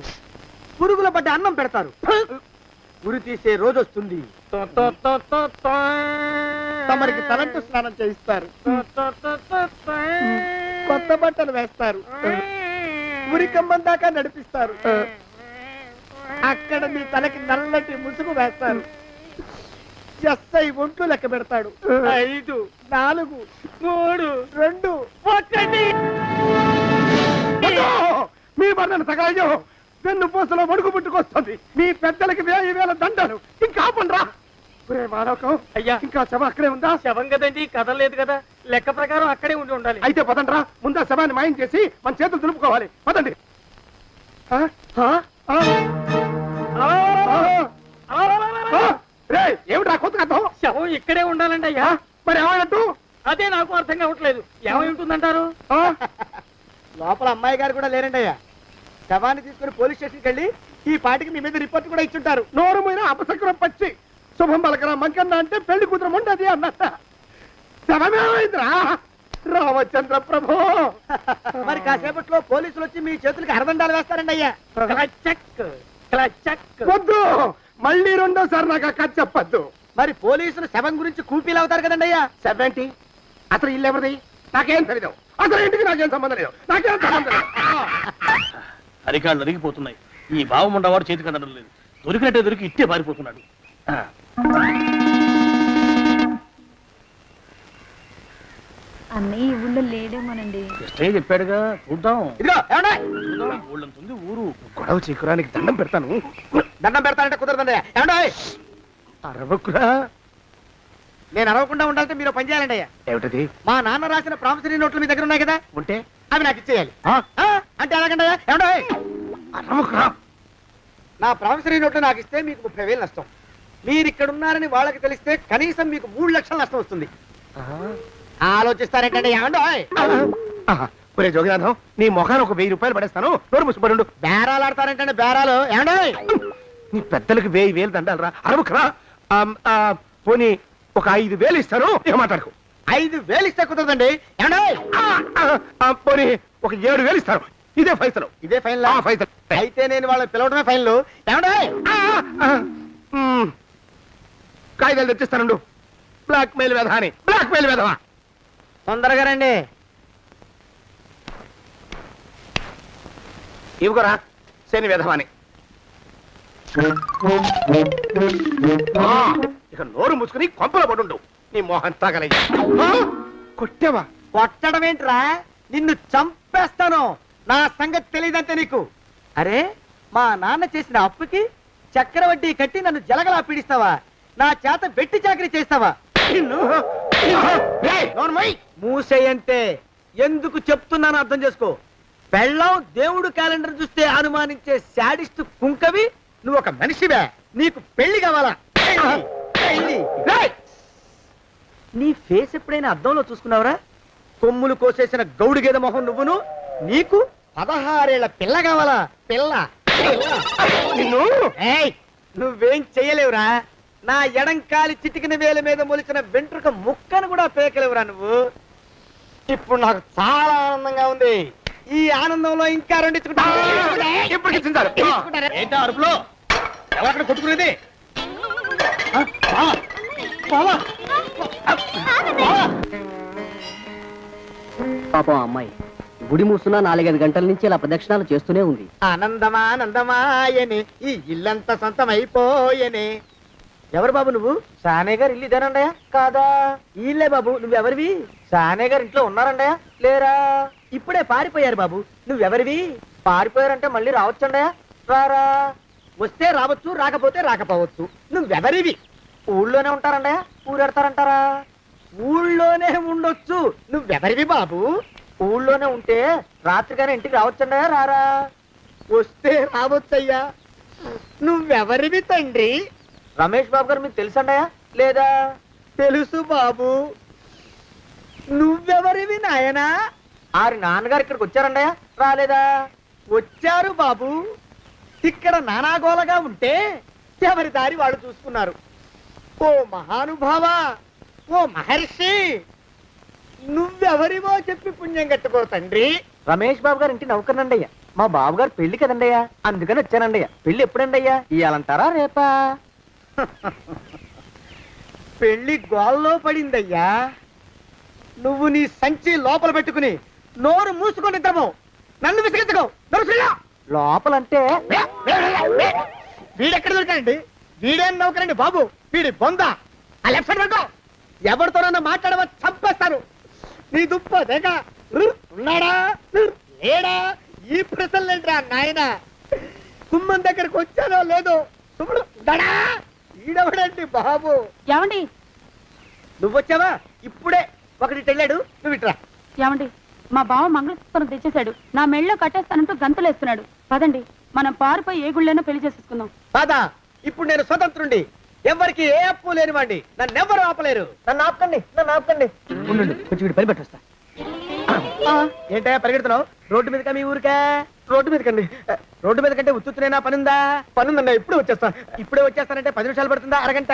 పురుగుల పడ్డ అన్నం పెడతారు. ఉరి తీసే రోజు వస్తుంది. తమరికి తలంటు స్నానం చేయిస్తారు. కొత్త బట్టలు వేస్తారు. ఉరికంబం దాకా నడిపిస్తారు. అక్కడ మీ తలకి నల్లటి ముసుగు వేస్తారు. ఎస్ఐ ఒంట్లు లెక్క పెడతాడు. 5, 4, 3, 2, 1. మీ బంధన సగాయం వెన్ను పూసలో వడుగు పుట్టుకొస్తుంది. మీ పెద్దలకి 1000 దండలు. ఇంకా ఆపండ్రా. మానవకం అయ్యా, ఇంకా శవ అక్కడే ఉందా? శవం కదండి, కదలేదు కదా. లెక్క ప్రకారం అక్కడే ఉండాలి. అయితే పదండ్రా. ముందా శవాన్ని మాయం చేసి మన చేతులు దులుపుకోవాలి. పదండి. ఆ? ఆ? ఆ? ఏమిట్రా కొత్త కథ? శవం ఇక్కడే ఉండాలండి అయ్యా. మరి ఏమైనట్టు? అదే నాకు అర్థం కావట్లేదు. ఏమై ఉంటుందంటారు? లోపల అమ్మాయి గారు కూడా లేరండి అయ్యా. శవాన్ని తీసుకుని పోలీస్ స్టేషన్కి వెళ్ళి ఈ పాటికి మీ మీద రిపోర్ట్ కూడా ఇచ్చుంటారు. నోరు మీద అపశకురం పచ్చి శుభం పలకరా మంకన్న అంటే పెళ్లి కూతురు ఉండదు అన్నట్ట. శవమేమైందిరా రామచంద్ర ప్రభు. మరి కాసేపట్లో పోలీసులు వచ్చి మీ చేతులకి అరదండాలు వేస్తారండి అయ్యా. వద్దు, మళ్ళీ రెండోసారి నాకు ఆ కథ చెప్పద్దు. మరి పోలీసులు శవం గురించి కూపీలు అవుతారు కదండి అయ్యా. శవేంటి? అసలు ఇల్లు ఎవరిది? నాకేం తెలియదు. అసలు ఇంటికి నాకేం సంబంధం లేదు. నాకేం సంబంధం లేదు. అరికాళ్ళు అరిగిపోతున్నాయి. ఈ భావం ఉండవాడు చేతికి అందడం లేదు. దొరికినట్టే దొరికి ఇట్టే పారిపోతున్నాడు. అన్నయ్య ఈ ఊళ్ళో లేడేమోనండి. కృష్ణయ్య చెప్పాడుగా, చూద్దాం. ఇదిగో ఏమండే? ఊళ్ళంతుంది ఊరు. గొడవ చీకురానికి దండం పెడతాను. దండం పెడతానంటే కుదరదండి. ఏమండే? అరవకురా. నేను అరవకుండా ఉండాలంటే మీరు పని చేయాలండి అయ్యా. ఏమిటది? మా నాన్న రాసిన ప్రామిసరీ నోట్లు మీ దగ్గర ఉన్నాయి కదా, ఉంటే అవి నాకు ఇచ్చేయాలి. అంటే ఎలాగండి? ఏమండే? అరవకురా. నా ప్రామిసరీ నోట్లు నాకు ఇస్తే మీకు 30,000 నష్టం. మీరు ఇక్కడ ఉన్నారని వాళ్ళకి తెలిస్తే కనీసం మీకు 3 లక్షల నష్టం వస్తుంది. ఆలోచిస్తారేంటండి? ఏమండో? ఒరే జోగినాథం, నీ మొఖాన్ని ఒక 1000 రూపాయలు పడేస్తాను. నోరు ముసుపడు. బేరాలు ఆడతారేంటండి? బేరాలు ఏమండో? నీ పెద్దలకు 1000 దండాలరా. అరవకురా. పోనీ ఒక 5,000 ఇస్తాను. ఏమాటాడుకో. 5,000 ఇస్తే కుదరదండి. ఏమండో? పోనీ ఒక 7,000 ఇస్తాను. ఇదే ఫైసలు. ఇదే ఫైన్? ఫైసలు. అయితే నేను వాళ్ళని పిలవడమే ఫైన్లు. ఏమండో? కాగితాలు తెచ్చిస్తానండు. బ్లాక్ మెయిల్ వెధవాని. బ్లాక్ మెయిల్ వెధవా. తొందరగా రండి. ఇవ్వరా శని వెధవాని. ఇక నోరు మూసుకుని కొంపలో పడుండు. నీ మోహన్ తాగలయ్యా. కొట్టావా? కొట్టడం ఏంట్రా? నిన్ను చంపేస్తాను. నా సంగతి తెలియదంటే నీకు. అరే, మా నాన్న చేసిన అప్పుకి చక్రవడ్డీ కట్టి నన్ను జలగలా పీడిస్తావా? నా చేత వెట్టి చాకరీ చేస్తావా? మూసేయంటే ఎందుకు చెప్తున్నాను అర్థం చేసుకో. పెళ్ళాం దేవుడు క్యాలెండర్ చూస్తే అనుమానించే శాడిస్ట్ కుంకవి నువ్వు ఒక మనిషివే. నీకు పెళ్లి కావాలా? నీ ఫేస్ ఎప్పుడైనా అద్దంలో చూసుకున్నావురా? కొమ్ములు కోసేసిన గౌడు గేదె మొహం నువ్వును. నీకు 16 ఏళ్ల పిల్ల కావాలా? పిల్ల నువ్వేం చెయ్యలేవురా. నా ఎడంకాలి చిటికిన వేల మీద మొలిచిన వెంట్రుక ముక్కను కూడా పేకలేవురా నువ్వు. ఇప్పుడు నాకు చాలా ఆనందంగా ఉంది. ఈ ఆనందంలో ఇంకా రెండించుకుంటా. ఏంటా అరుపులో? ఎవరక్కడ కొట్టుకునేది? పాపం అమ్మాయి గుడి మూస్తున్నా 4-5 గంటల నుంచి ఇలా ప్రదక్షిణాలు చేస్తూనే ఉంది. ఆనందమానందమాయని ఈ ఇల్లంతా సొంతం అయిపోయని. ఎవరు బాబు నువ్వు? సానే గారు ఇల్లు ఇదేనండయా? కాదా? ఇల్లే బాబు. నువ్వెవరివి? సానే గారు ఇంట్లో ఉన్నారండయా? లేరా? ఇప్పుడే పారిపోయారు బాబు. నువ్వెవరివి? పారిపోయారంటే మళ్ళీ రావచ్చండయా? రారా. వస్తే రావచ్చు, రాకపోతే రాకపోవచ్చు. నువ్వెవరివి? ఊళ్ళోనే ఉంటారండయా? ఊరెడతారంటారా? ఊళ్ళోనే ఉండొచ్చు. నువ్వెవరివి బాబు? ఊళ్ళోనే ఉంటే రాత్రిగానే ఇంటికి రావచ్చండయా? రారా. వస్తే రావచ్చయ్యా. నువ్వెవరివి తండ్రి? రమేష్ బాబు గారు మీకు తెలుసండయా? లేదా? తెలుసు బాబు. నువ్వెవరివి నాయనా? ఆరి నాన్నగారు ఇక్కడికి వచ్చారండయా? రాలేదా? వచ్చారు బాబు. ఇక్కడ నానాగోలగా ఉంటే ఎవరి దారి వాళ్ళు చూసుకున్నారు. ఓ మహానుభావా, ఓ మహర్షి, నువ్వెవరివో చెప్పి పుణ్యం కట్టుకో తండ్రి. రమేష్ బాబు గారు ఇంటి నౌకర్నండయ్యా. మా బాబు గారు పెళ్లి కదండయ్యా, అందుకని వచ్చానండయ్యా. పెళ్లి ఎప్పుడండయ్యా? ఇయ్యాలంటారా రేపా? పెళ్లి గోల్లో పడిందయ్యా. నువ్వు నీ సంచి లోపల పెట్టుకుని నోరు మూసుకొని నిద్రపో. నన్ను విసిగించుకో. లోపలంటే వీడెక్కడ దొరికాడండి? వీడేం నౌకరండి బాబు, వీడి బొంద. ఆ లెఫ్ట్ సైడ్ పడుకో. ఎవరితోనన్నా మాట్లాడవా చంపేస్తాను. నీ దుప్ప దేక ఉన్నాడా లేడా? ఈ ప్రశ్నలేంట్రా నాయన. కుమ్మం దగ్గరకు వచ్చానో లేదో సుమ్ముడు ఉన్నాడా? ఈడవడండి బాబు. ఏమండి నువ్వొచ్చావా? ఇప్పుడే ఒకటి వెళ్ళాడు, నువ్వు ఇట్రా. ఏమండి, మా బావ మంగళసూత్రం తెచ్చేశాడు. నా మెళ్ళో కట్టేస్తానంటూ గంతులేస్తున్నాడు. పదండి, మనం పారిపోయి ఏ గుళ్ళైనా పెళ్లి చేసేసుకుందాం. కాదా? ఇప్పుడు నేను స్వతంత్రుండి, ఎవరికి ఏ అప్పు లేని వాడిని. నన్ను ఎవరు ఆపలేరు. నన్ను ఆపకండి, నన్ను ఆపకండి. ఉండు, కొంచెం వీడి పని పెట్టొస్తా. ఏంటయ్యా పరిగెడుతున్నావు? రోడ్డు మీదకా మీ ఊరికా? రోడ్డు మీదకండి. రోడ్డు మీద కంటే ఉత్తునేనా? పనుందా? పనుందన్నా, ఇప్పుడే వచ్చేస్తా. ఇప్పుడే వచ్చేస్తానంటే 10 నిమిషాలు పడుతుందా? అరగంట?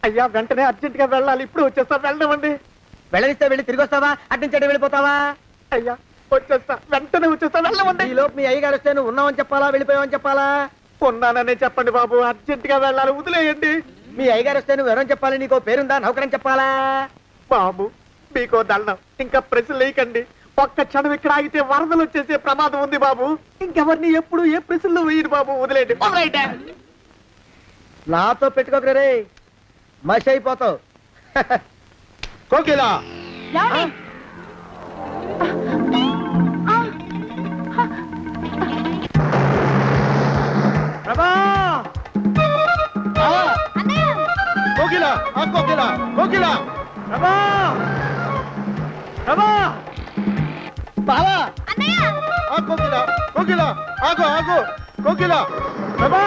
అయ్యా వెంటనే అర్జెంట్ గా వెళ్ళాలి. ఇప్పుడు వచ్చేస్తా. వెళ్ళమండి. వెళ్ళనిస్తే వెళ్ళి తిరిగి వస్తావా? అడ్డించండి వెళ్ళిపోతావా? అయ్యా వచ్చేస్తా, వెంటనే వచ్చేస్తా. వెళ్ళమండి. ఈ లోపు మీ అయ్యగారు వస్తే నువ్వు ఉన్నావని చెప్పాలా, వెళ్ళిపోయావని చెప్పాలా? ఉన్నాననే చెప్పండి బాబు, అర్జెంట్ గా వెళ్ళాలి, వదిలేయండి. మీ అయ్యగారు వస్తే నువ్వు ఎవరని చెప్పాలి? నీకో పేరుందా? నౌకరని చెప్పాలా? బాబు మీకో దండం, ఇంకా ప్రశ్నలు వేయకండి. ఒక్క క్షణం ఇక్కడ ఆగితే వరదలు వచ్చేసే ప్రమాదం ఉంది బాబు. ఇంకెవరిని ఎప్పుడు ఏ ప్రశ్నలు వేయరు బాబు, వదిలేయండి. నాతో పెట్టుకోకరే, మషి అయిపోతావు. కోకిలా ప్రభా, కోకిలా, కోకిలా, కోకిలా, ప్రభా, ప్రభా, బావా, కోకిలా, కోకిలా, ఆగో, ఆగో, కోకిలా, ప్రభా.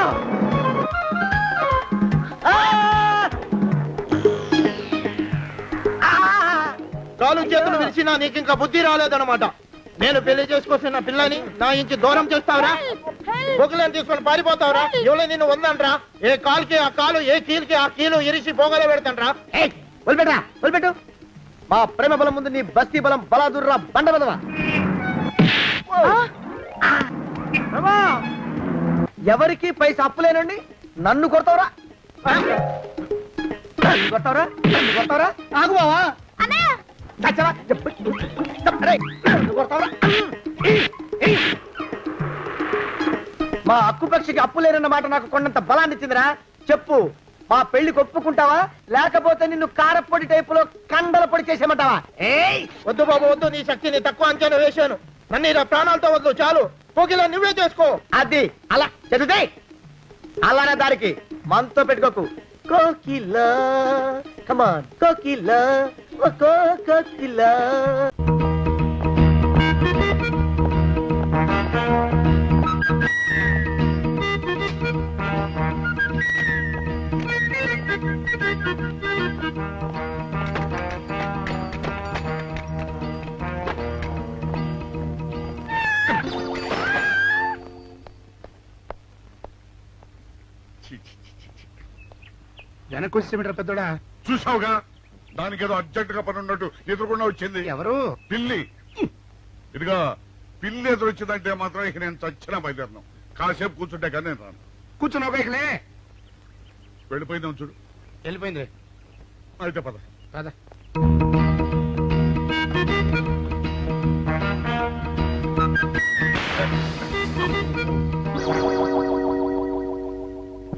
కాలు చేతులు విరిచినా నీకు ఇంకా బుద్ధి రాలేదన్నమాట. నేను పెళ్లి చేసుకొస్తున్న పిల్లని నా ఇంటి దూరం చేస్తావురా? బొగ్గులను తీసుకొని పారిపోతావురా? ఎవరో నిన్ను ఉందంట్రా? ఏ కాలుకి ఆ కాలు, ఏ కీలుకి ఆ కీలు ఇరిసి పోగల పెడతాంట్రా? వదిలిపెట్టరా, వదిలిపెట్టు. మా ప్రేమ బలం ముందు నీ బస్తీ బలం బలాదుర్రా బండ బలవా. ఎవరికి పైసా అప్పులేనండి నన్ను కొడతావురా? కొడతావురా? కొడతావురా? ఆగు బావా. మా అక్కుపక్షికి అప్పు లేనన్న మాట నాకు కొండంత బలాన్ని ఇచ్చిందిరా. చెప్పు, మా పెళ్లికి ఒప్పుకుంటావా, లేకపోతే నిన్ను కారపొడి టైపులో కండల పొడి చేసేమంటావా? వద్దు బాబు వద్దు, నీ శక్తిని తక్కువ అంచనా వేశాను. నన్ను ఇలా ప్రాణాలతో వద్దు, చాలు. కోకిలా నువ్వే చేసుకో. అది అలా చదివితే అలానే దారికి మనతో పెట్టుకోకు. కోకిలా కమాన్, కోకిలా, కోకిలా. వెనక్కి వచ్చేమిట్రా పెద్దోడా? చూసావుగా, దానికి ఏదో అర్జెంట్ గా పని ఉన్నట్టు ఎదురుకుండా వచ్చింది. ఎవరు? పిల్లి. ఇదిగా పిల్లి ఎదురు వచ్చిందంటే మాత్రం ఇక నేను చచ్చినా బయలుదేరను. కాసేపు కూర్చుంటే కానీ నేను రాను. కూర్చున్నావు ఇకలే. వెళ్ళిపోయిందాం చూడు. వెళ్ళిపోయింది. అయితే పద. పద.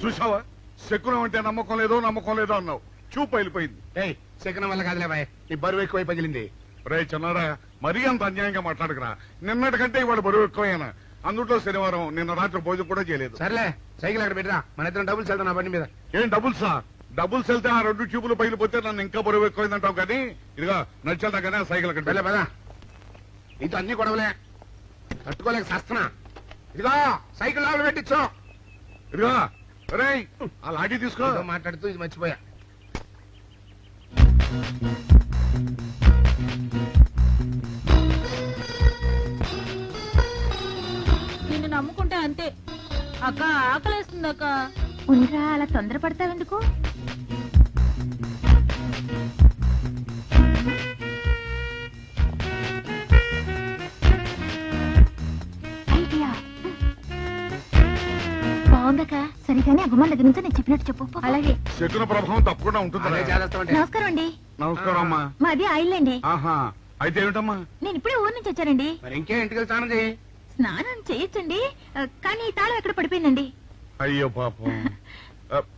చూసావా, శకునం అంటే నమ్మకం లేదో అన్నావు. చూపు వెళ్ళిపోయింది. ఏయ్, శకనం వల్ల కాదులే బాయ్, నీ బరువు ఎక్కువై పగిలింది. రే చిన్నారా, మరీ అంత అన్యాయంగా మాట్లాడకురా. నిన్నటికంటే ఇవాళ బరువు ఎక్కువైనా. అందుట్లో శనివారం నిన్న రాత్రి భోజనం కూడా చేయలేదు. సర్లే, సైకిల్ అక్కడ పెట్టరా, మన ఇద్దరం డబ్బులు వెళ్తాం నా బండి మీద. ఏం డబుల్సా? డబుల్స్ వెళ్తే ఆ 2 ట్యూబులు పగిలిపోతే నన్ను ఇంకా బరువు ఎక్కువైందంటావు. కానీ ఇదిగా నడిచేదా కానీ ఆ సైకిల్ అక్కడ వెళ్ళే పదా. నీతో అన్ని గొడవలే, తట్టుకోలేక సస్తున్నా. ఇదిగో సైకిల్ లోపల పెట్టించు. ఇదిగా రే, ఆ లాఠీ తీసుకో. మాట్లాడుతూ ఇది మర్చిపోయా. నిన్ను నమ్ముకుంటే అంతే అక్క. ఆకలేస్తుంది అక్క. ఉండరా, అలా తొందరపడతావెందుకు? బాగుందాక సరిగానే ఆ గుమ్మం దగ్గర నుంచి నేను చెప్పినట్టు చెప్పు. అలాగే. శకున ప్రభావం తప్పకుండా ఉంటుంది. నమస్కారం అండి. నమస్కారం అమ్మా. మాది ఆయిల్ అండి. ఆహా, అయితే ఏమిటమ్మా? నేను ఇప్పుడే ఊరు నుంచి వచ్చానండి. మరి ఇంకే ఇంటికి వెళ్తానది. స్నానం చేయొచ్చండి, కానీ ఈ తాళం ఎక్కడ పడిపోయిందండి. అయ్యో పాపం.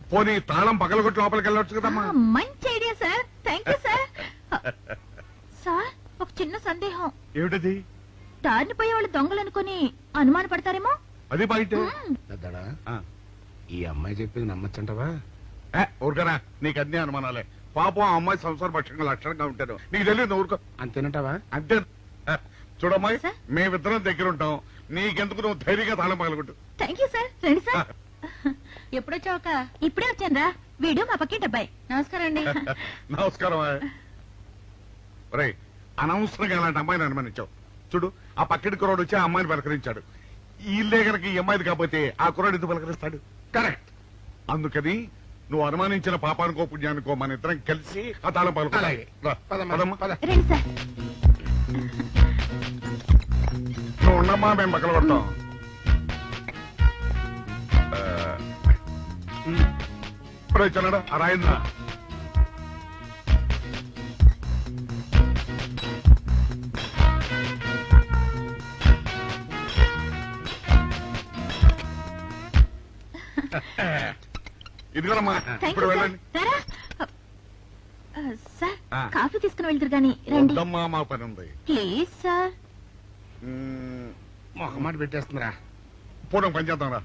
పోనీ తాళం పగలగొట్టి లోపలికి వెళ్ళొచ్చు కదమ్మా. మంచి idea sir, thank you sir. Sir, ఒక చిన్న సందేహం. ఏమిటది? దారిని పోయే వాళ్ళు దొంగలు అనుకుని అనుమాన పడతారేమో. అది బయట పెద్దడా, ఈ అమ్మాయి చెప్పింది నమ్మచ్చంటవా? ఊరుకరా, నీకు అన్ని అనుమానాలే. పాపం ఆ అమ్మాయి సంసార పక్షంగా లక్షణంగా ఉంటారు, నీకు తెలియదు. ఊరుకో. అంతేనంటావా? అంతే. చూడమ్మాయి, మేమిద్దరం దగ్గర ఉంటాం, నీకెందుకు నువ్వు ధైర్యంగా తాళం పగలగొట్టు. Thank you sir. రండి సార్. ఎప్పుడొచ్చావుక? ఇప్పుడే వచ్చాను. వీడు మా పక్కింటి అబ్బాయి. నమస్కారం అండి. నమస్కారం. రే, అనవసరంగా అలాంటి అమ్మాయిని అనుమానించావు. చూడు, ఆ పక్కింటి కుర్రాడు వచ్చి ఆ అమ్మాయిని పలకరించాడు. ఈ ఇల్లే గనక ఈ అమ్మాయిది కాకపోతే ఆ కుర్రాడు ఎందుకు పలకరిస్తాడు? కరెక్ట్. అందుకని నువ్వు అనుమానించిన పాపానికో పుణ్యానికో మన ఇద్దరం కలిసి ఆ తాళం పగలగొట్టాలి. రండి సార్. నువ్వు ఉండమ్మా, మేము పగలగొడతాం. ఇప్పుడు వచ్చాడా ఆ రాయిందా? ఇదిగోనమ్మా, ఇప్పుడు వెళ్ళండి. సార్, కాఫీ తీసుకుని వెళ్తారు గాని రండి. వద్దమ్మా, మా పని ఉంది. Please sir. మొహమాట పెట్టేస్తుందిరా. పూర్వం పని చేద్దాం రా.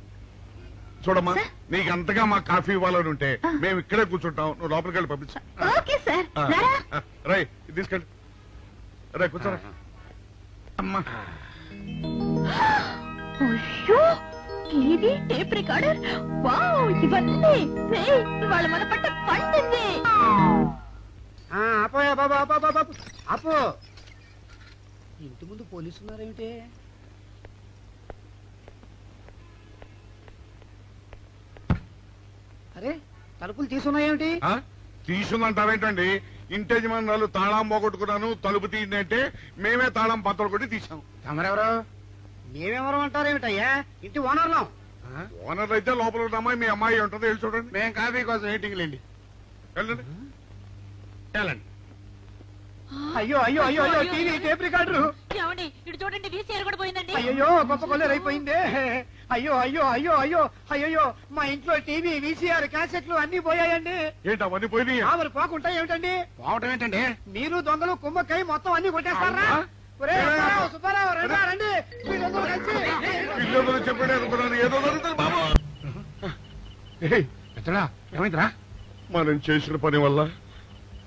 చూడమ్మా, నీకు అంతగా మా కాఫీ ఇవ్వాలని ఉంటే మేము ఇక్కడే కూర్చుంటాం, నువ్వు లోపలికి వెళ్ళి పంపించు. Okay sir. రై, తీసుకెళ్ళి. రే, కూర్చోరా. అమ్మా, టీవీ, టేప్ రికార్డర్, వావ్, ఇవన్నీ ఇవాళ మన పట్ట పండింది. అపోయా బాబా, బాబు అపో. ఇంటి ముందు పోలీసు ఉన్నారేమిటి? అరే, తలుపులు తీసున్నాయేమిటి? తీసుందంటారేంటండి? ఇంటి యజమానులు తాళం పోగొట్టుకున్నాను, తలుపు తీయండి అంటే మేమే తాళం పత్తలు కొట్టి తీసాం. తమరెవరు? మేమెవరు అంటారేమిటయ్యా? ఇంటి ఓనర్లం. ఓనర్ అయితే లోపల ఉన్న అమ్మాయి మీ అమ్మాయి ఉంటుంది, వెళ్ళి చూడండి. మేము కాఫీ కోసం మీటింగ్ లేండి. వెళ్ళండి, వెళ్ళండి. అయ్యో అయ్యో అయ్యో అయ్యో, టీవీ, టేప్ రికార్డరు. ఇటు చూడండి, వీసీఆర్ కూడా పోయిందండి. అయ్యో, గొప్ప కొల్లేరైపోయిందే. అయ్యో అయ్యో అయ్యో అయ్యో అయ్యో, మా ఇంట్లో టీవీ, వీసీఆర్, క్యాసెట్లు అన్ని పోయాయండి. ఏంటి అవన్నీ పోయినాయి? మరి పోకుంటా ఏమిటండి? పోవటం ఏంటండి? మీరు దొంగలు కుమ్మక్కై మొత్తం అన్ని కొట్టేస్తారా? సుబ్బారావు, రండి, మీరందరూ కలిసి. పిల్లలు చెప్పాడు అనుకున్నాను, ఏదో జరుగుతుంది బాబు. పెద్దడా, ఏమైందిరా? మనం చేసిన పని వల్ల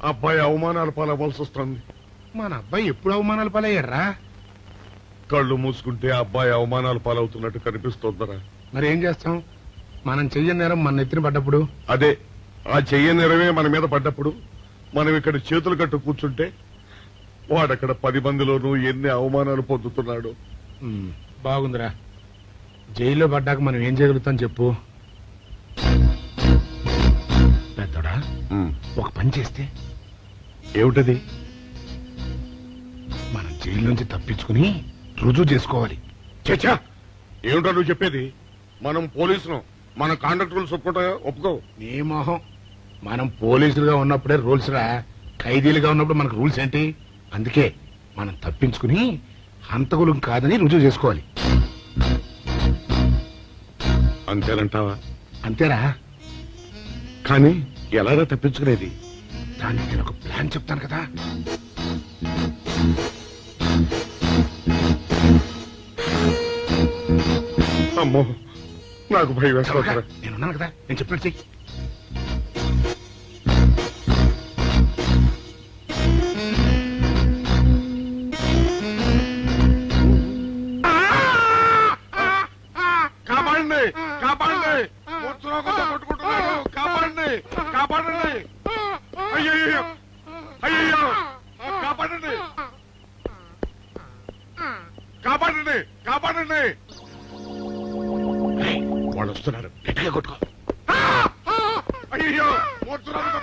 అబ్బాయి అవమానాలు పాలవలసి వస్తుంది. మన అబ్బాయి ఎప్పుడు అవమానాలు పాలయ్యారా? కళ్ళు మూసుకుంటే అబ్బాయి అవమానాలు పాలవుతున్నట్టు కనిపిస్తోందరా. మరి ఏం చేస్తాం? మనం చెయ్యని నేరం మన నెత్తిన పడ్డప్పుడు. అదే, ఆ చెయ్య నెరవే మన మీద పడ్డప్పుడు మనం ఇక్కడ చేతులు కట్టు కూర్చుంటే వాడక్కడ 10 మందిలోనూ ఎన్ని అవమానాలు పొందుతున్నాడు. బాగుందిరా. జైల్లో పడ్డాక మనం ఏం చేయగలుగుతాం చెప్పు. పెద్దడా, ఒక పని చేస్తే. ఏమిటది? మనం జైలు నుంచి తప్పించుకుని రుజువు చేసుకోవాలి. చచ్చా, ఏమిటో నువ్వు చెప్పేది? మనం పోలీసులు, మన కాండక్ట్ రూల్స్ ఒప్పుకో. నీ మొహం. మనం పోలీసులుగా ఉన్నప్పుడే రూల్స్ రా, ఖైదీలుగా ఉన్నప్పుడు మనకు రూల్స్ ఏంటి? అందుకే మనం తప్పించుకుని హంతకులు కాదని రుజువు చేసుకోవాలి. అంతేనంటావా? అంతేరా. కానీ ఎలాగా తప్పించుకునేది? దానికి నేను ఒక ప్లాన్ చెప్తాను కదా. అమ్మో, నాకు భయం వేస్తా. నేనున్నాను కదా, నేను చెప్పినట్టు చెయ్యి. కాపాడండి, కాపాడండి, కొట్టుకుంటున్నాడు, కాపాడండి, కాపాడండి. అయ్యయ్యో, అయ్యయ్యో, కాపాడండి, కాపాడండి, కాపాడండి. వాళ్ళు వస్తున్నారు, గట్టిగా కొట్టుకో. అయ్యో, మూర్తురాలు